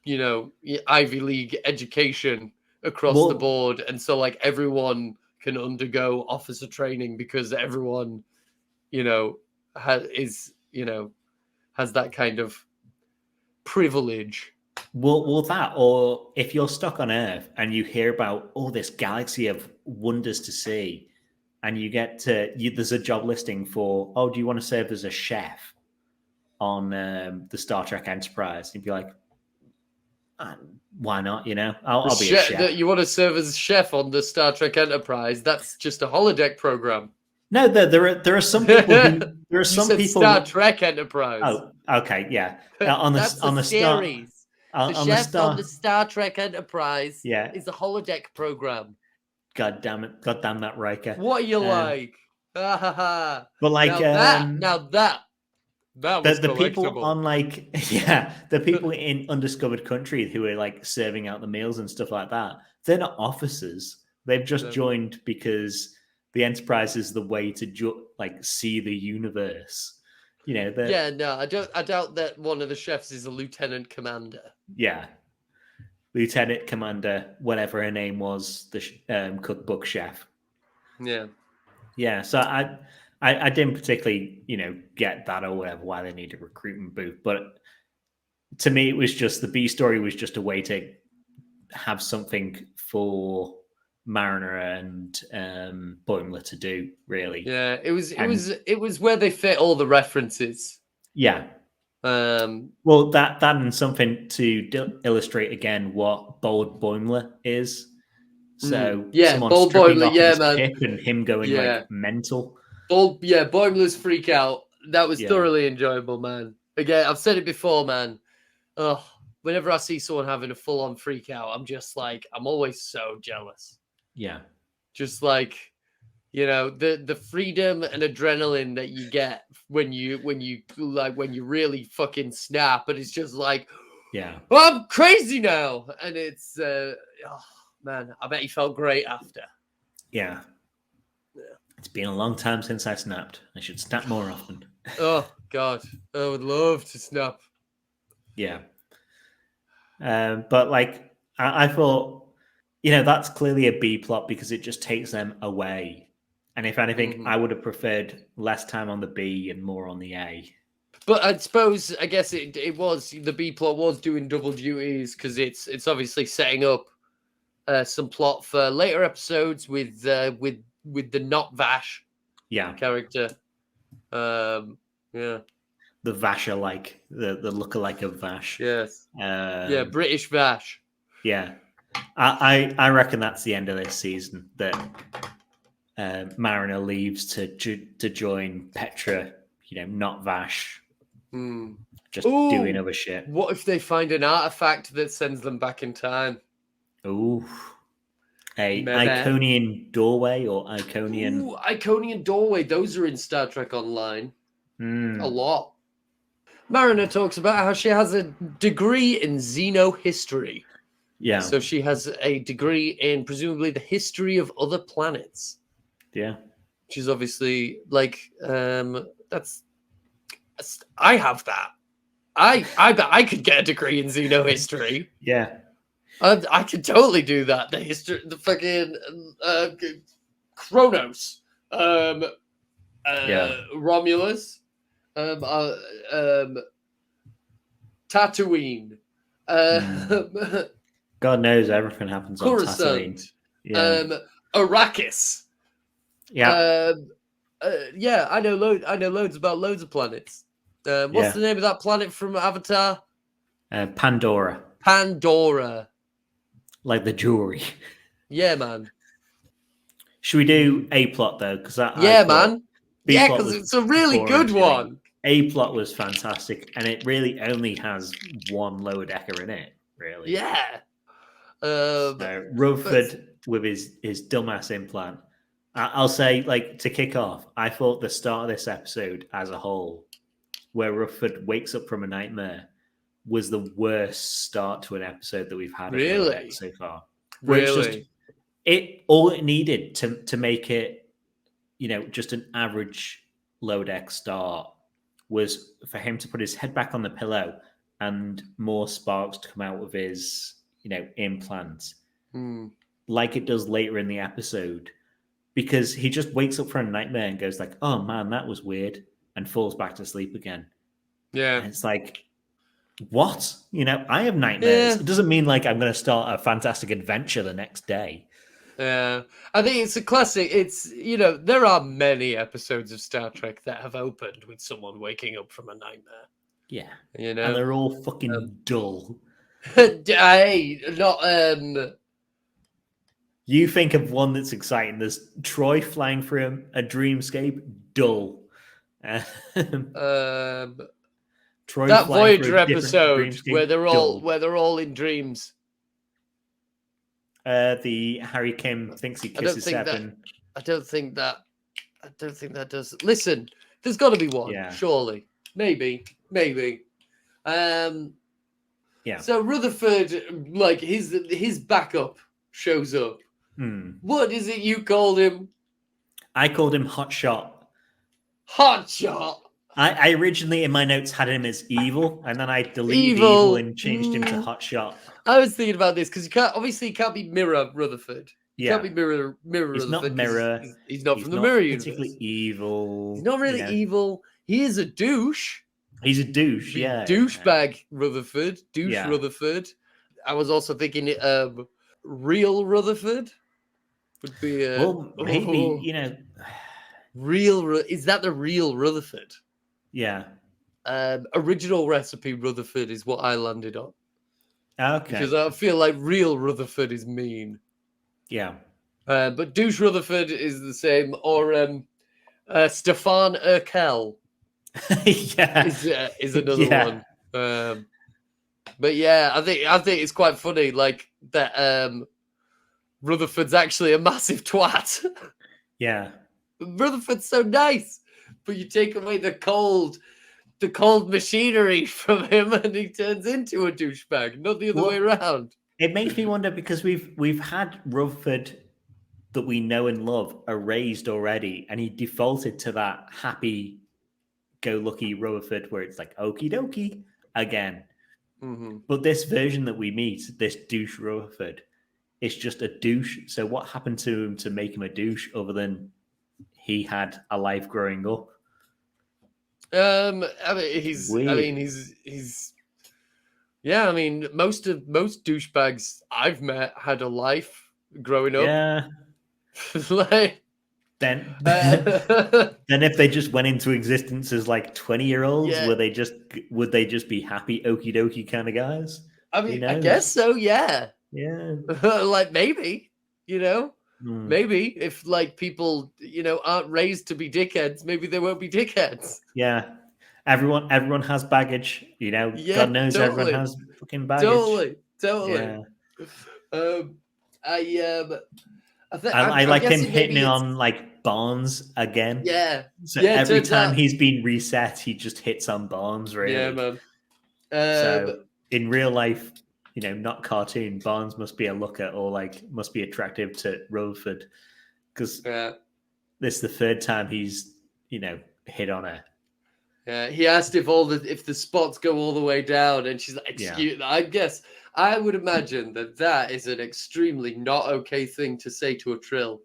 you know, Ivy League education across the board. And so like everyone can undergo officer training because everyone, you know, has that kind of privilege. Well, that, or if you're stuck on Earth and you hear about this galaxy of wonders to see, and you get there's a job listing for, do you want to serve as a chef on the Star Trek Enterprise? You'd be like, why not? You know, I'll be a chef. You want to serve as a chef on the Star Trek Enterprise? That's just a holodeck program. No, there are some people who there are some people Star Trek Enterprise. Oh, okay, yeah. On the series. On the Star Trek Enterprise is a holodeck program. God damn it! God damn that Riker. What are you like? But like that was the people on like the people in undiscovered country who are like serving out the meals and stuff like that. They're not officers. They've just joined because the Enterprise is the way to see the universe. You know, I doubt that one of the chefs is a lieutenant commander. Yeah, lieutenant commander, whatever her name was, the cookbook chef. Yeah. So I didn't particularly, get that or whatever why they need a recruitment booth, but to me it was just the B story was just a way to have something for Mariner and Boimler to do, really. Yeah, it was where they fit all the references. Yeah. Well, that and something to illustrate again what Bold Boimler is. So someone Bold stripping Boimler, off his man. hip and him going like mental. Boimler's freak out. That was Yeah. thoroughly enjoyable, man. Again, I've said it before, man. Oh, whenever I see someone having a full-on freak out, I'm just like, I'm always so jealous. Yeah. Just like, the freedom and adrenaline that you get when you really fucking snap, and it's just like, yeah, I'm crazy now, and it's man, I bet he felt great after. Yeah. It's been a long time since I snapped. I should snap more often. Oh God, I would love to snap. Yeah. But like, I thought, that's clearly a B plot because it just takes them away. And if anything, I would have preferred less time on the B and more on the A. But I guess it was, the B plot was doing double duties because it's obviously setting up some plot for later episodes with the not Vash character. Yeah. The Vasher, like the lookalike of Vash. Yes. British Vash. Yeah. I reckon that's the end of this season, that Mariner leaves to join Petra, not Vash. Just doing other shit. What if they find an artifact that sends them back in time? Ooh. A Iconian doorway or Iconian... Ooh, Iconian doorway. Those are in Star Trek Online. A lot. Mariner talks about how she has a degree in xenohistory. Yeah. So she has a degree in presumably the history of other planets. Yeah. She's obviously like, I have that. I bet I could get a degree in xenohistory. Yeah. I could totally do that. The history, the fucking Kronos, Romulus, Tatooine, God knows everything happens on Tatooine. Arrakis. Yeah. I know loads about loads of planets. What's the name of that planet from Avatar? Pandora. Pandora. Like the jewelry. Yeah, man. Should we do A plot though? Because man. Because it's a really good one. A plot was fantastic, and it really only has one lower decker in it. Really. Yeah. Rutherford with his dumbass implant. I'll say, like, to kick off, I thought the start of this episode as a whole, where Rutherford wakes up from a nightmare, was the worst start to an episode that we've had so far. Really? All it needed to make it, just an average low deck start was for him to put his head back on the pillow and more sparks to come out of his, implants, like it does later in the episode. Because he just wakes up from a nightmare and goes like, oh man, that was weird, and falls back to sleep again. Yeah. And it's like, what? I have nightmares. Yeah. It doesn't mean like I'm going to start a fantastic adventure the next day. Yeah. I think it's a classic. It's, there are many episodes of Star Trek that have opened with someone waking up from a nightmare. Yeah. And they're all fucking dull. You think of one that's exciting. There's Troy flying through a dreamscape. Dull. Troy that Voyager episode where they're all in dreams. The Harry Kim thinks he kisses Seven. I don't think that does. Listen, there's got to be one. Yeah. Surely, maybe. Yeah. So Rutherford, like his backup, shows up. What is it you called him? I called him Hot Shot. Hot Shot. I originally in my notes had him as evil, and then I deleted evil and changed him to Hot Shot. I was thinking about this because you can't be Mirror Rutherford. Yeah. Can't be Mirror He's Rutherford. Not Mirror. He's not from the Mirror universe. Particularly evil. He's not really evil. He is a douche. He's a douche. Yeah. Douchebag Rutherford. Rutherford. I was also thinking real Rutherford would be maybe real. Is that the real Rutherford? Yeah. original recipe Rutherford is what I landed on. Okay. Because I feel like real Rutherford is mean. Yeah. But douche Rutherford is the same. Or Stefan Urkel Yeah. is another one. But yeah, I think it's quite funny, like that. Rutherford's actually a massive twat. Yeah. Rutherford's so nice, but you take away the cold machinery from him, and he turns into a douchebag. Not the other way around. It makes me wonder because we've had Rutherford that we know and love erased already, and he defaulted to that happy-go-lucky Rutherford where it's like okie dokie again. Mm-hmm. But this version that we meet, this douche Rutherford, is just a douche. So what happened to him to make him a douche other than he had a life growing up? I mean, he's. Weird. I mean, he's. Yeah, I mean, most douchebags I've met had a life growing up. Yeah. Like, then if they just went into existence as like 20-year-olds, Yeah. would they just be happy okie dokie kind of guys? I mean, I guess so. Yeah. Yeah. Like maybe, maybe if like people, aren't raised to be dickheads, maybe they won't be dickheads. Yeah. Everyone has baggage, Yeah, God knows totally. everyone has fucking baggage. Totally. Yeah. I like him guessing maybe hitting on like Barnes again. Yeah. So Yeah, every turns time out- he's been reset, he just hits on Barnes, really. Yeah, man. So in real life, not cartoon, Barnes must be a looker or like must be attractive to Rutherford because Yeah. this is the third time he's hit on her. Yeah, he asked if the spots go all the way down, and she's like, "Excuse." I guess I would imagine that is an extremely not okay thing to say to a trill.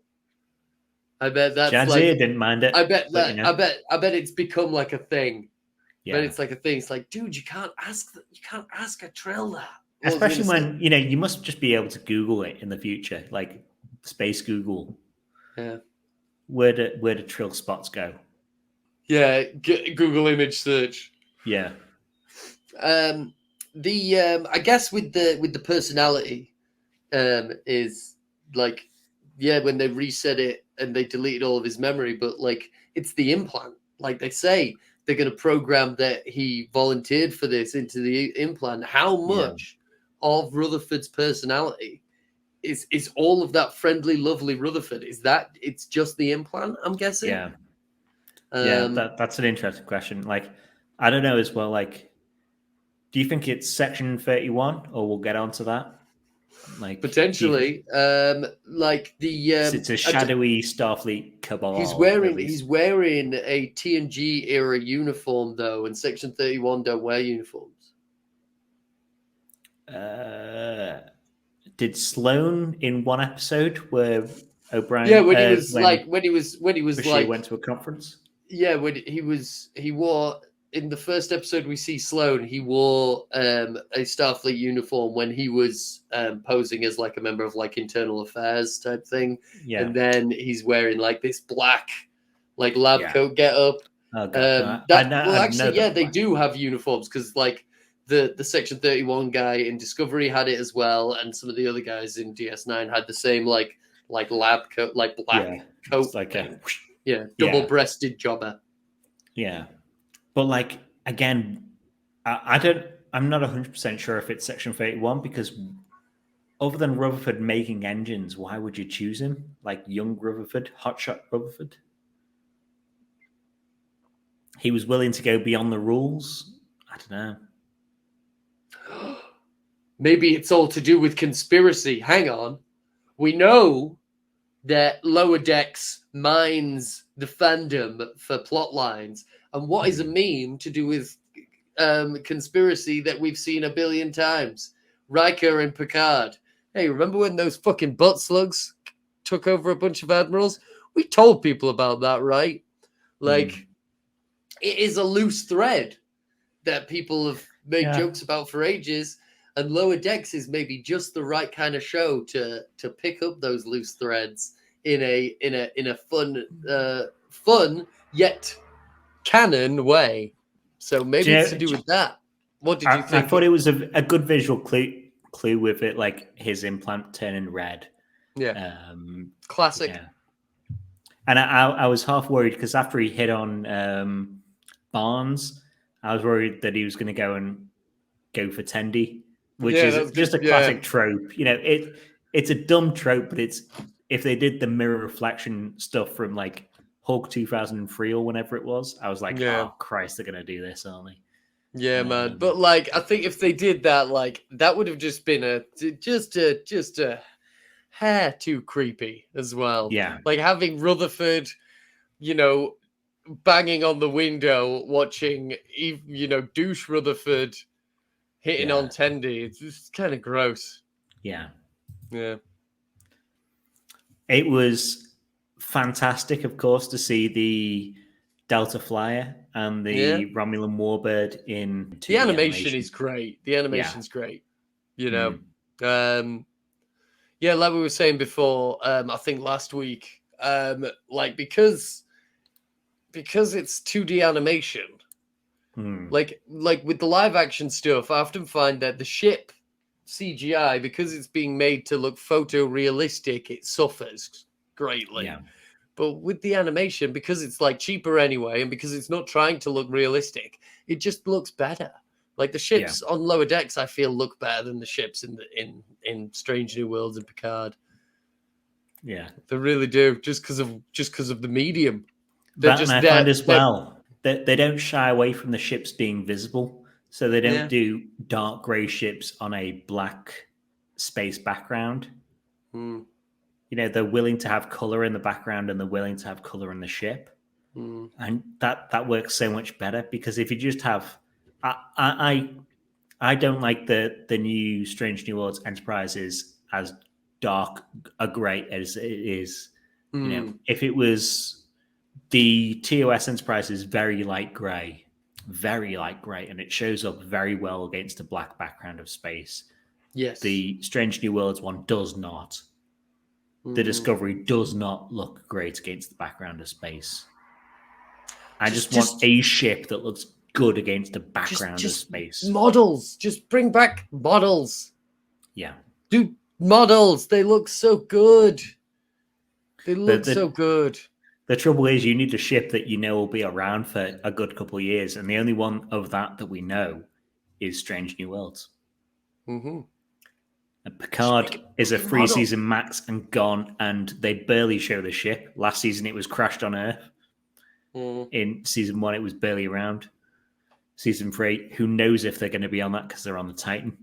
I bet that's Jadzia didn't mind it. I bet it's become like a thing. Yeah. But it's like a thing. It's like, dude, you can't ask a trill that. Especially when you must just be able to Google it in the future, like space Google. Yeah. Where do trill spots go? Yeah, Google image search. Yeah. I guess with the personality, is like, yeah, when they reset it and they deleted all of his memory, but like it's the implant. Like they say, they're going to program that he volunteered for this into the implant. How much of Rutherford's personality is all of that friendly, lovely Rutherford? Is that it's just the implant? I'm guessing. Yeah. That's an interesting question. Like, I don't know as well. Like, do you think it's Section 31, or we'll get onto that? Like potentially, like the it's a shadowy Starfleet cabal. He's wearing a TNG era uniform though, and Section 31 don't wear uniforms. Did Sloan in one episode where O'Brien? Yeah, when he was she went to a conference. Yeah, when he wore in the first episode we see Sloan, he wore a Starfleet uniform when he was posing as like a member of like internal affairs type thing. Yeah. And then he's wearing like this black like lab coat get up. They do have uniforms because like the Section 31 guy in Discovery had it as well, and some of the other guys in DS9 had the same like lab coat, like black coat. It's like double-breasted jobber. Yeah. But like again, I'm not 100% sure if it's Section 31 because other than Rutherford making engines, why would you choose him? Like young Rutherford, hotshot Rutherford? He was willing to go beyond the rules. I don't know. Maybe it's all to do with conspiracy. Hang on. We know that Lower Decks mines the fandom for plot lines. And what is a meme to do with conspiracy that we've seen a billion times? Riker and Picard. Hey, remember when those fucking butt slugs took over a bunch of admirals? We told people about that, right? Like, it is a loose thread that people have made jokes about for ages. And Lower Decks is maybe just the right kind of show to pick up those loose threads in a fun yet canon way. So maybe it's to do with that. What did you think? I thought it was a good visual clue with it, like his implant turning red. Yeah. Classic. Yeah. And I was half worried because after he hit on Barnes, I was worried that he was going to go for Tendy, which is just a classic trope. You know, it's a dumb trope, but if they did the mirror reflection stuff from like Hulk 2003 or whenever it was, I was like, oh Christ, they're going to do this, aren't they? Yeah, man. But like, I think if they did that, like, that would have just been just a hair too creepy as well. Yeah. Like having Rutherford, you know, banging on the window, watching, you know, douche Rutherford hitting on Tendy. It's just kind of gross. Yeah. Yeah. It was fantastic, of course, to see the Delta Flyer and the Romulan Warbird in the animation is great. The animation's great. You know, like we were saying before, I think last week, like because it's 2D animation, like with the live action stuff, I often find that the ship CGI, because it's being made to look photorealistic, it suffers greatly. Yeah. But with the animation, because it's like cheaper anyway, and because it's not trying to look realistic, it just looks better. Like the ships on Lower Decks, I feel look better than the ships in Strange New Worlds and Picard. Yeah, they really do. Just because of the medium. That I find as well that they don't shy away from the ships being visible, so they don't do dark grey ships on a black space background. You know, they're willing to have color in the background and they're willing to have color in the ship. And that works so much better, because if you just have, I don't like the new Strange New Worlds Enterprises as dark a gray as it is. You know, if it was the TOS Enterprise is very light gray, and it shows up very well against a black background of space. Yes. The Strange New Worlds one does not. The Discovery does not look great against the background of space. I just want a ship that looks good against a background of space. Models. Just bring back models. Yeah. Do models. They look so good. They look so good. The trouble is, you need a ship that you know will be around for a good couple of years, and the only one of that we know is Strange New Worlds. And Picard is a 3-season max and gone, and they barely show the ship. Last season, it was crashed on Earth. In season 1, it was barely around. Season 3, who knows if they're going to be on that because they're on the Titan.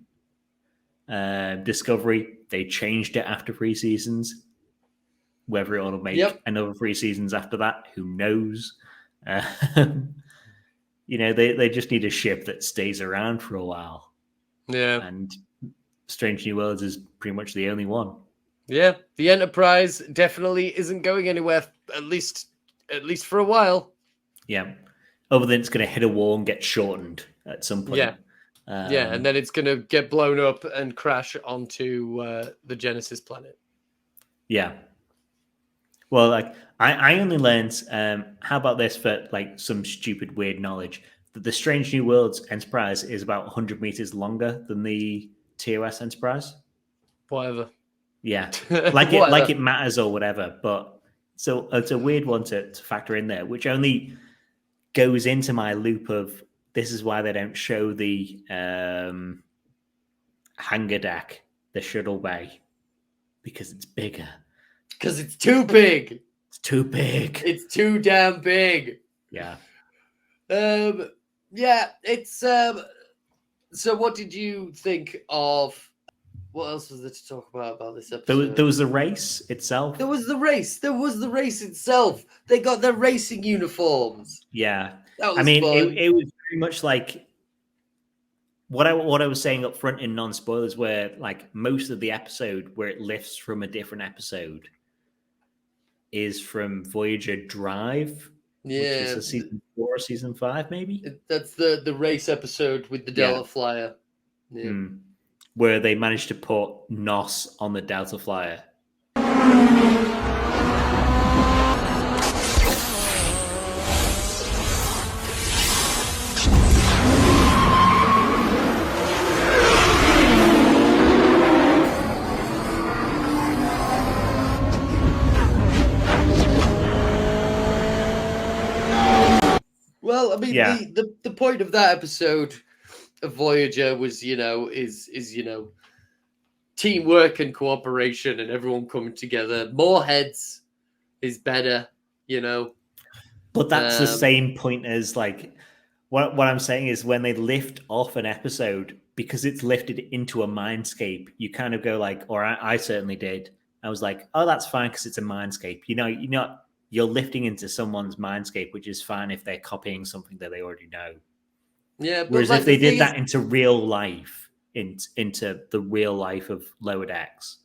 Discovery, they changed it after 3 seasons. Whether it will make another 3 seasons after that, who knows? You know, they just need a ship that stays around for a while. Yeah. And Strange New Worlds is pretty much the only one. Yeah, the Enterprise definitely isn't going anywhere, at least for a while. Yeah, other than it's going to hit a wall and get shortened at some point. Yeah, and then it's going to get blown up and crash onto the Genesis planet. Yeah. Well, like I only learned. How about this for like some stupid weird knowledge that the Strange New Worlds Enterprise is about 100 meters longer than the TOS Enterprise. Whatever. Yeah, like it matters or whatever. But so it's a weird one to factor in there, which only goes into my loop of this is why they don't show the hangar deck, the shuttle bay, because it's bigger. Because it's too big. It's too big. It's too damn big. Yeah. Yeah, it's so what did you think of what else was there to talk about this episode? There was the race itself. There was the race itself. They got their racing uniforms. Yeah. That was fun. It was very much like what I was saying up front in non-spoilers, where like most of the episode where it lifts from a different episode is from Voyager Drive. Yeah, which is a season 4 or season 5, maybe. That's the race episode with the Delta Flyer. Yeah. Where they managed to put NOS on the Delta Flyer. Well, I mean, the point of that episode of Voyager was, is teamwork and cooperation and everyone coming together. More heads is better, But that's the same point as like what I'm saying is when they lift off an episode, because it's lifted into a mindscape, you kind of go like, or I certainly did. I was like, oh, that's fine because it's a mindscape. You're lifting into someone's mindscape, which is fine if they're copying something that they already know. Yeah. But whereas if they did that into real life, into the real life of Lower Decks,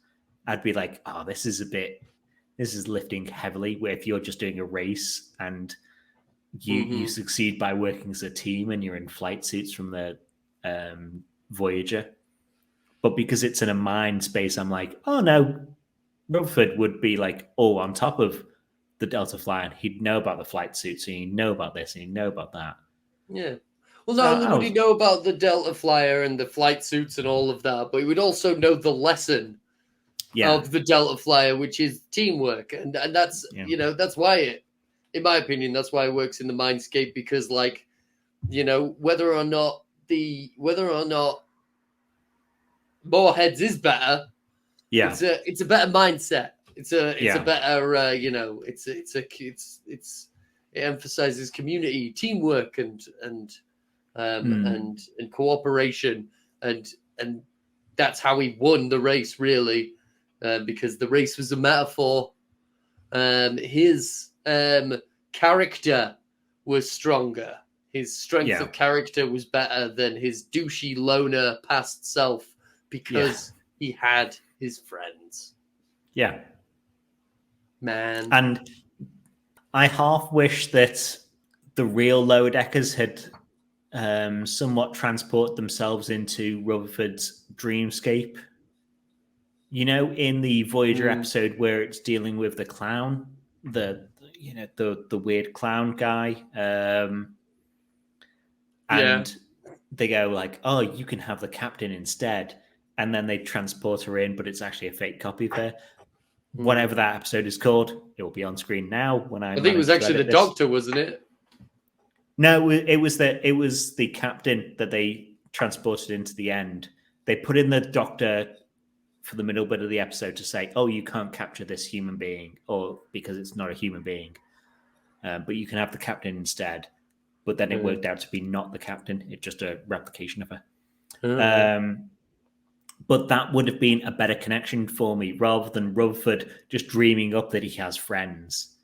I'd be like, oh, this is lifting heavily. Where if you're just doing a race and you succeed by working as a team and you're in flight suits from the Voyager, but because it's in a mind space, I'm like, oh no, Rutherford would be like, oh, on top of the Delta Flyer, he'd know about the flight suits, and he'd know about this, and he'd know about that. Yeah. Well, not only would he know about the Delta Flyer and the flight suits and all of that, but he would also know the lesson of the Delta Flyer, which is teamwork, and that's that's why it, in my opinion, that's why it works in the mindscape, because like whether or not more heads is better, it's a better mindset. It's a better it emphasizes community, teamwork, and cooperation, and that's how he won the race, really, because the race was a metaphor. His character was stronger. His strength of character was better than his douchey loner past self, because he had his friends. Yeah. Man. And I half wish that the real Lower Deckers had somewhat transport themselves into Rutherford's dreamscape. In the Voyager episode where it's dealing with the clown, the weird clown guy, and they go like, "Oh, you can have the captain instead," and then they transport her in, but it's actually a fake copy of her. Whatever that episode is called, it will be on screen now. I think it was actually the Doctor, wasn't it? No, it was the captain that they transported into the end. They put in the Doctor for the middle bit of the episode to say, "Oh, you can't capture this human being," or because it's not a human being, but you can have the captain instead. But then it worked out to be not the captain; it's just a replication of her. But that would have been a better connection for me, rather than Rutherford just dreaming up that he has friends.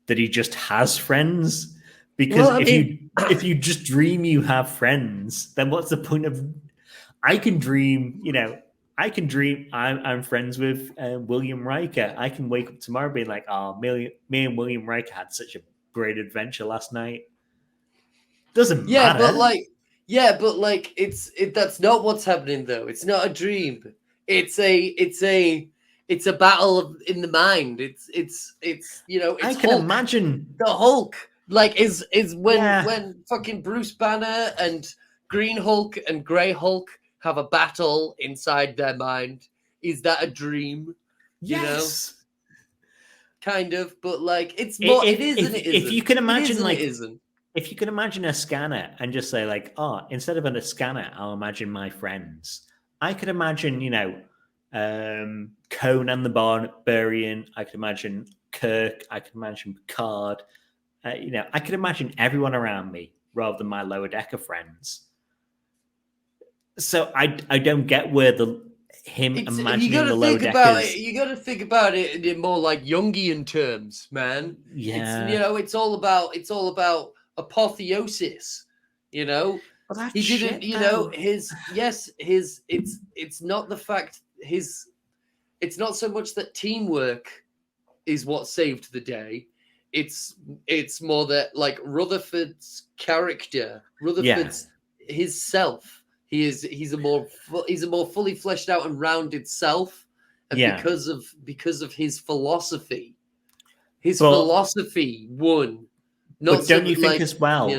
That he just has friends. Because if you just dream you have friends, then what's the point of? I can dream, I'm friends with William Riker. I can wake up tomorrow being like, oh, me and William Riker had such a great adventure last night. Doesn't matter. But that's not what's happening though. It's not a dream. It's a battle in the mind. It's I can imagine the Hulk. Like is when fucking Bruce Banner and Green Hulk and Grey Hulk have a battle inside their mind. Is that a dream? Yes. Kind of, but like it's more. It is and it isn't. If you can imagine, it isn't. If you can imagine a scanner and just say like, oh, instead of a scanner, I'll imagine my friends. I could imagine, Conan the Barbarian. I could imagine Kirk. I could imagine Picard. I could imagine everyone around me rather than my Lower Decker friends. So I don't get where imagining the Lower Deckers. You got to think about it in more like Jungian terms, man. Yeah, it's all about apotheosis. Well, that's he didn't. It's not the fact it's not so much that teamwork is what saved the day. It's more that like Rutherford's character, his self. He's a more fully fleshed out and rounded self, and because of his philosophy, philosophy won. But don't you think as well?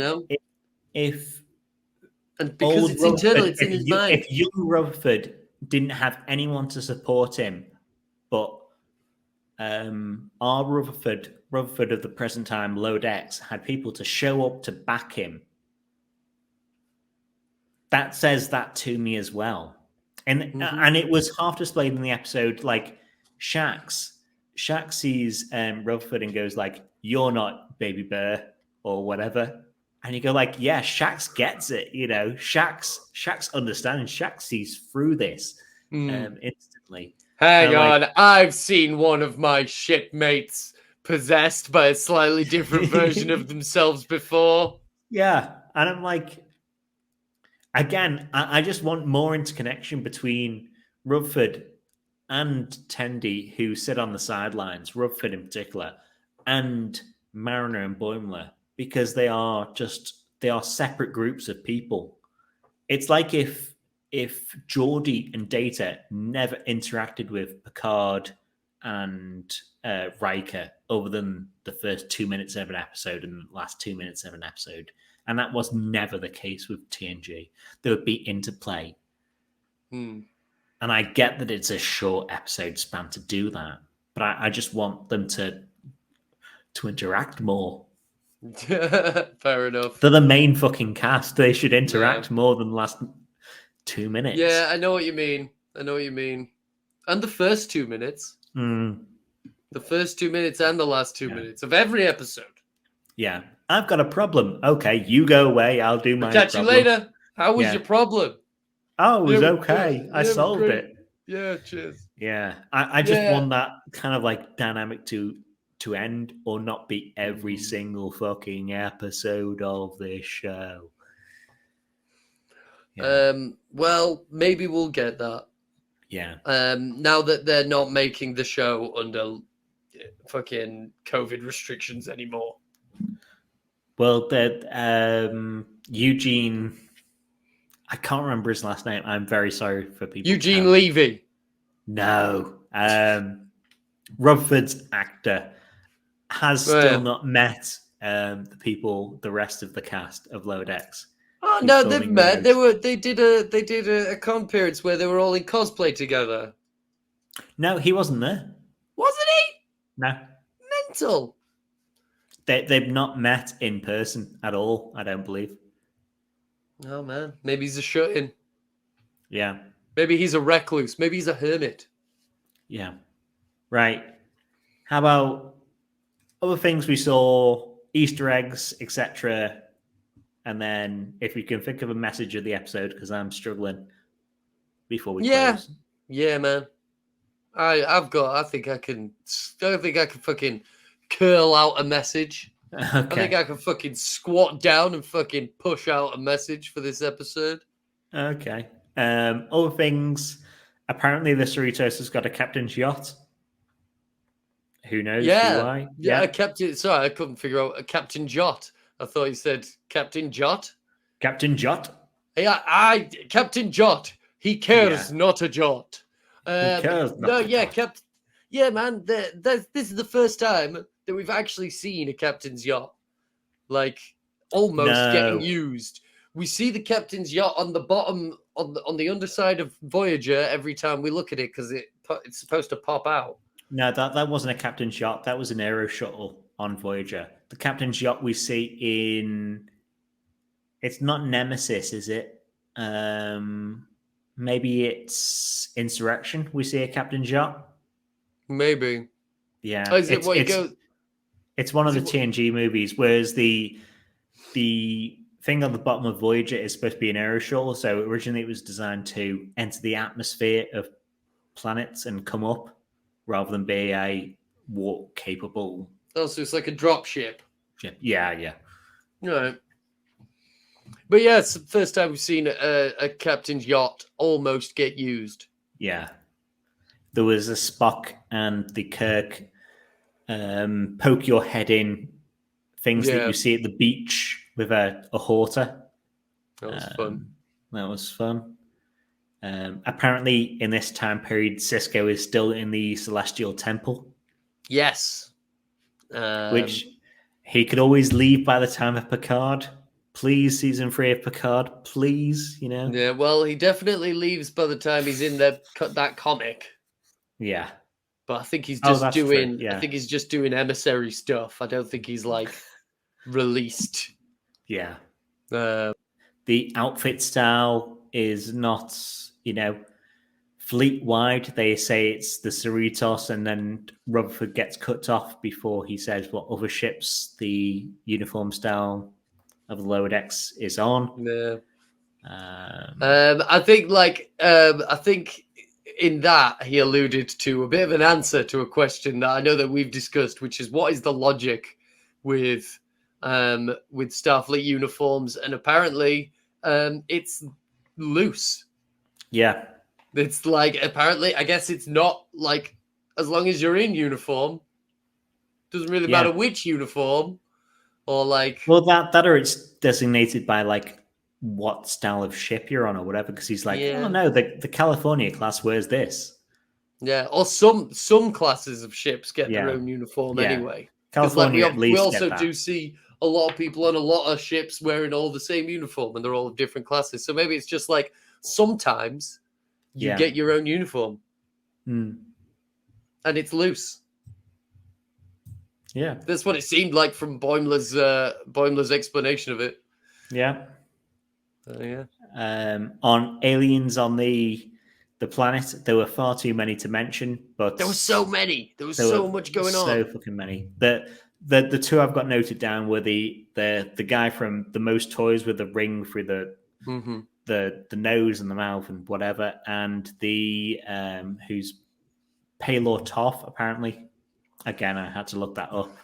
If and because it's internal, it's in his mind. If young Rutherford didn't have anyone to support him, but our Rutherford Rutherford of the present time, Lodex, had people to show up to back him, that says that to me as well. And it was half displayed in the episode, like Shax sees Rutherford and goes like, "You're not Baby Bear," or whatever. And you go like, yeah, Shax gets it, you know. Shax understands. Shax sees through this instantly. Hang on, I've seen one of my shipmates possessed by a slightly different version of themselves before. Yeah, and I'm like, again, I just want more interconnection between Rutherford and Tendi, who sit on the sidelines, Rutherford in particular, and Mariner and Boimler, because they are separate groups of people. It's like if Geordi and Data never interacted with Picard and Riker over than the first 2 minutes of an episode and the last 2 minutes of an episode. And that was never the case with TNG. There would be interplay. And I get that it's a short episode span to do that, but I just want them to interact more. Fair enough. They're the main fucking cast. They should interact more than the last 2 minutes. Yeah, I know what you mean. And the first 2 minutes. The first 2 minutes and the last 2 minutes of every episode. Yeah. I've got a problem. Okay, you go away. I'll do my Catch problem. you later. How was your problem? Oh, it was okay. I solved it. Yeah, cheers. Yeah. I just want that kind of like dynamic to end or not be every single fucking episode of this show. Yeah. Well, maybe we'll get that. Yeah. Now that they're not making the show under fucking COVID restrictions anymore. Well, Eugene, I can't remember his last name. I'm very sorry for people. Eugene Levy. No. Rutherford's actor has still not met the rest of the cast of Lodex. Oh no, they've met. They did a con appearance where they were all in cosplay together. No, he wasn't there. Wasn't he? No. Mental. They've not met in person at all, I don't believe. Oh, man. Maybe he's a shut-in. Yeah. Maybe he's a recluse. Maybe he's a hermit. Yeah. Right. How about other things we saw, Easter eggs, etc. And then if we can think of a message of the episode, because I'm struggling before we close. Yeah, man. I think I can fucking curl out a message. Okay. I think I can fucking squat down and fucking push out a message for this episode. Okay. Other things. Apparently, the Cerritos has got a captain's yacht. Who knows why? Yeah, a captain. Sorry, I couldn't figure out a Captain Jot. I thought you said Captain Jot. Captain Jot? Yeah, Captain Jot. He cares not a jot. He cares not a jot. Yeah, man. This is the first time that we've actually seen a captain's yacht, like almost getting used. We see the captain's yacht on the bottom, on the underside of Voyager every time we look at it because it's supposed to pop out. No, that wasn't a captain's yacht. That was an aero shuttle on Voyager. The captain's yacht we see in... It's not Nemesis, is it? Maybe it's Insurrection. We see a captain's yacht. Maybe. Yeah. Oh, it's one of the TNG movies, whereas the thing on the bottom of Voyager is supposed to be an aero shuttle. So originally it was designed to enter the atmosphere of planets and come up rather than be a warp capable. Oh, so it's like a drop ship. Yeah. Right. But yeah, it's the first time we've seen a captain's yacht almost get used. Yeah. There was a Spock and the Kirk poke your head in things that you see at the beach with a Horta. That was fun. That was fun. Apparently, in this time period, Sisko is still in the Celestial Temple. Yes. Which he could always leave by the time of Picard. Please, season 3 of Picard, please, you know. Yeah, well, he definitely leaves by the time he's in that comic. Yeah. but I think he's Oh, just that's doing. true, yeah. I think he's just doing emissary stuff. I don't think he's like released. Yeah. Uh, The outfit style is not, fleet-wide. They say it's the Cerritos, and then Rutherford gets cut off before he says what other ships the uniform style of the lower decks is on. yeah. Um, I think I think in that he alluded to a bit of an answer to a question that I know that we've discussed, which is what is the logic with Starfleet uniforms, and apparently it's loose. yeah. It's like apparently I guess it's not like as long as you're in uniform, doesn't really Yeah. matter which uniform or like Well, that or it's designated by like what style of ship you're on or whatever, because he's like, Yeah. oh no, the California class wears this. yeah, or some classes of ships get their Yeah. own uniform Yeah. anyway. Because California at we least also get that. do see a lot of people on a lot of ships wearing all the same uniform, and they're all different classes. So maybe it's just like sometimes you Yeah. get your own uniform Mm. and it's loose. Yeah. That's what it seemed like from Boimler's explanation of it. Yeah. Yeah. On aliens on the planet, there were far too many to mention, but There were so many. There was there so were much going so on. fucking many. The two I've got noted down were the guy from The Most Toys with the ring through Mm-hmm. the nose and the mouth and whatever, and the who's Paylor Toff, apparently. Again, I had to look that up.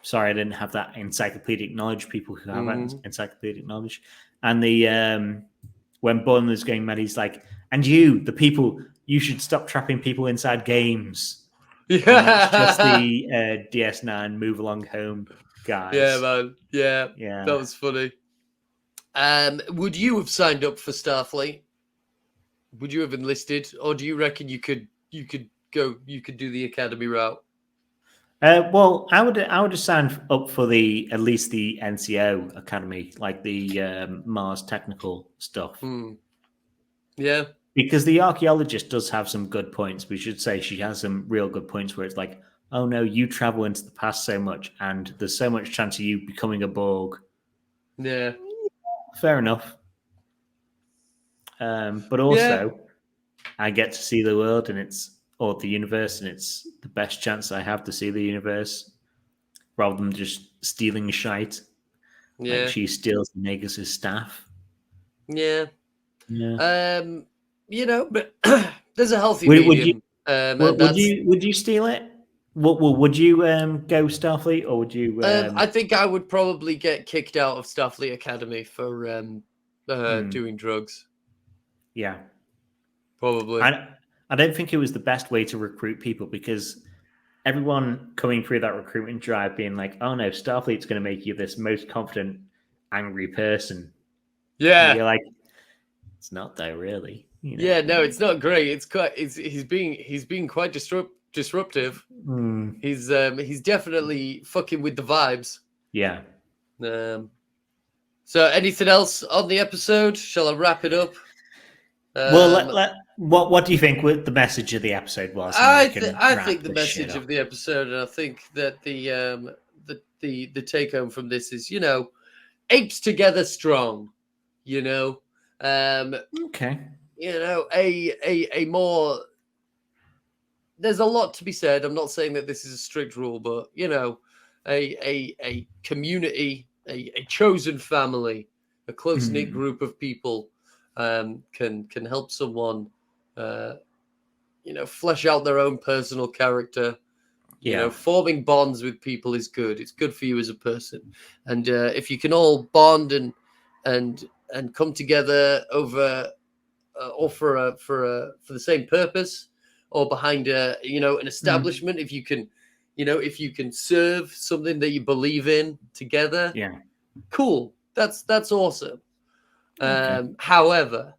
Sorry, I didn't have that encyclopedic knowledge. People who have encyclopedic knowledge. And the when Bun is going mad, he's like, and you, the people, you should stop trapping people inside games. Yeah. It's just the DS9 move along home guys. Yeah, man. Yeah. Yeah. That was funny. Would you have signed up for Starfleet? Would you have enlisted, or do you reckon you could do the academy route? Well, I would have signed up for at least the NCO Academy, like the Mars technical stuff. Yeah, because the archaeologist does have some good points. We should say she has some real good points where it's like, oh no, you travel into the past so much, and there's so much chance of you becoming a Borg. Yeah, fair enough. But also, I get to see the world, and or the universe, and it's the best chance I have to see the universe, rather than just stealing shite. Yeah, like she steals Negus's staff. Yeah. Yeah. But there's a healthy medium. Would you steal it? Would you go Starfleet, or would you? I think I would probably get kicked out of Starfleet Academy for doing drugs. Yeah, probably. I don't think it was the best way to recruit people, because everyone coming through that recruitment drive being like, "Oh no, Starfleet's going to make you this most confident, angry person." Yeah, and you're like, it's not though, really. Yeah, no, it's not great. He's being quite disruptive. He's definitely fucking with the vibes. Yeah. So anything else on the episode? Shall I wrap it up? Well, what do you think the message of the episode was? I think the message of the episode, and I think that the take home from this is, apes together strong. Okay. A more. There's a lot to be said. I'm not saying that this is a strict rule, but a community, a chosen family, a close knit group of people can help someone, flesh out their own personal character. Forming bonds with people is good. It's good for you as a person, and if you can all bond and come together over or for the same purpose, or behind an establishment, if you can serve something that you believe in together, cool. That's awesome. However,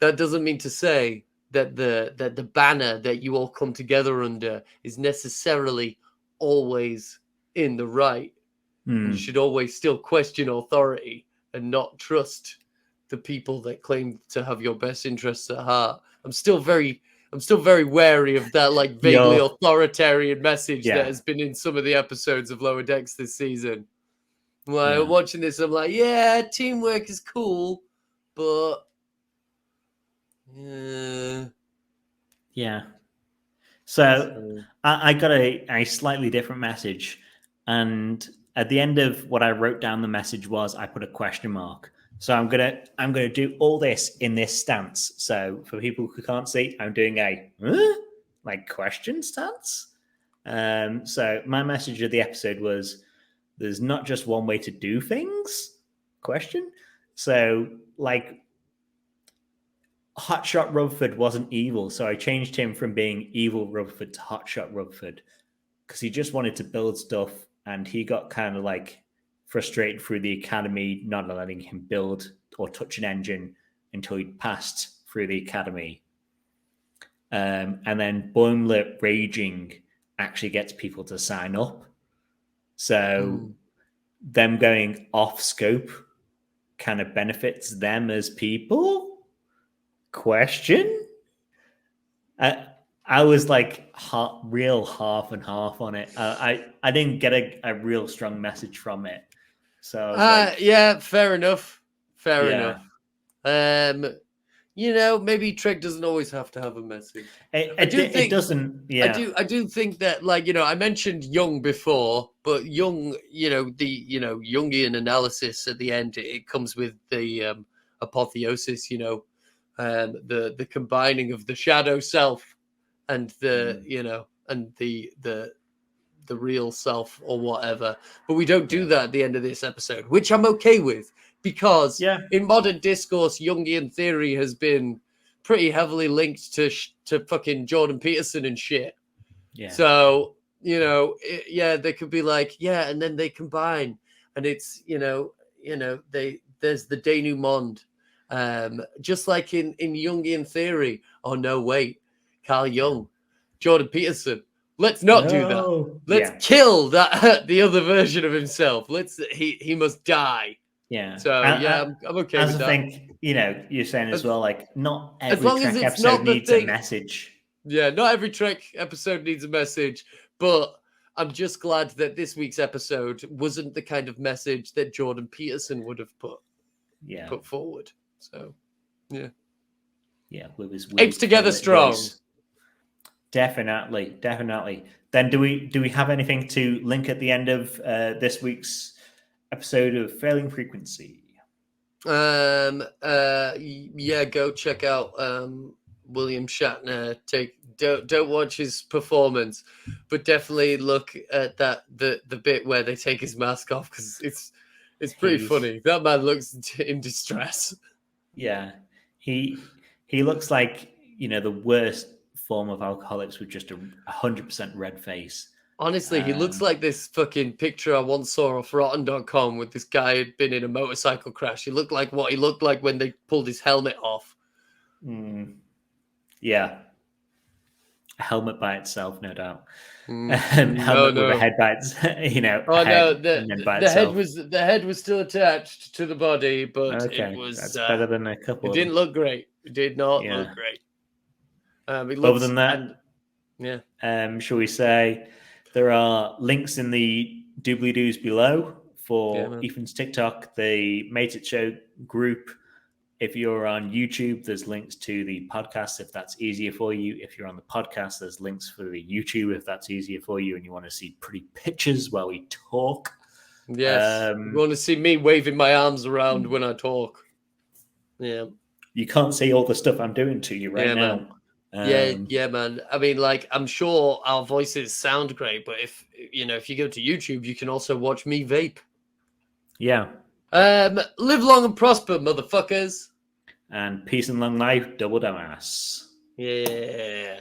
that doesn't mean to say that the banner that you all come together under is necessarily always in the right. You should always still question authority and not trust the people that claim to have your best interests at heart. I'm still very I'm still very wary of that, like, vaguely authoritarian message Yeah. that has been in some of the episodes of Lower Decks this season. Like, Yeah. watching this, I'm like, yeah, teamwork is cool, but yeah. So I got a slightly different message, and at the end of what I wrote down, the message was I put a question mark. So I'm gonna do all this in this stance. So for people who can't see, I'm doing a like question stance. So my message of the episode was, there's not just one way to do things? Question. So like, Hotshot Rutherford wasn't evil, so I changed him from being evil Rutherford to Hotshot Rutherford because he just wanted to build stuff, and he got kind of like frustrated through the academy not letting him build or touch an engine until he'd passed through the academy. And then Boimler raging actually gets people to sign up. So them going off scope kind of benefits them as people? Question? I was like real half and half on it. I didn't get a real strong message from it. So I was like, yeah, fair enough. Fair enough. You know, maybe Trek doesn't always have to have a message. It doesn't. Yeah, I do think that, like, you know, I mentioned Jung before, but Jung, you know, the Jungian analysis at the end, it comes with the apotheosis. You know, the combining of the shadow self and the you know, and the real self or whatever. But we don't do that at the end of this episode, which I'm okay with, because in modern discourse, Jungian theory has been pretty heavily linked to fucking Jordan Peterson and shit. Yeah. So, you know, they could be like, and then they combine, and it's, there's the denouement, just like in Jungian theory. Oh no, wait, Carl Jung, Jordan Peterson. Let's not do that. Let's kill that the other version of himself. He must die. Yeah. So I'm okay with that. I think, you know, you're saying as well, like, not every as long Trek as it's episode not needs a message. Yeah, not every Trek episode needs a message, but I'm just glad that this week's episode wasn't the kind of message that Jordan Peterson would have put forward. So, yeah. Yeah, with his apes together strong. Voice. Definitely. Then do we have anything to link at the end of this week's episode of Failing Frequency? Go check out William Shatner. Don't watch his performance, but definitely look at the bit where they take his mask off, because it's pretty funny. That man looks in distress. Yeah, he looks like, you know, the worst form of alcoholics with just 100% red face. Honestly, he looks like this fucking picture I once saw off Rotten.com with this guy who'd been in a motorcycle crash. He looked like what he looked like when they pulled his helmet off. Yeah. A helmet by itself, no doubt. Helmet with a head by its, you know. Oh no, the head was still attached to the body, but it was that's better than a couple. It didn't look great. It did not look great. Other than that, shall we say there are links in the doobly-doos below for Ethan's TikTok, the Made It Show group. If you're on YouTube, there's links to the podcast if that's easier for you. If you're on the podcast, there's links for the YouTube if that's easier for you and you want to see pretty pictures while we talk. Yes, you want to see me waving my arms around when I talk. Yeah. You can't see all the stuff I'm doing to you right now. Man. Man. I mean, like, I'm sure our voices sound great, but if you go to YouTube, you can also watch me vape. Yeah. Live long and prosper, motherfuckers. And peace and long life, double dumbass. Yeah.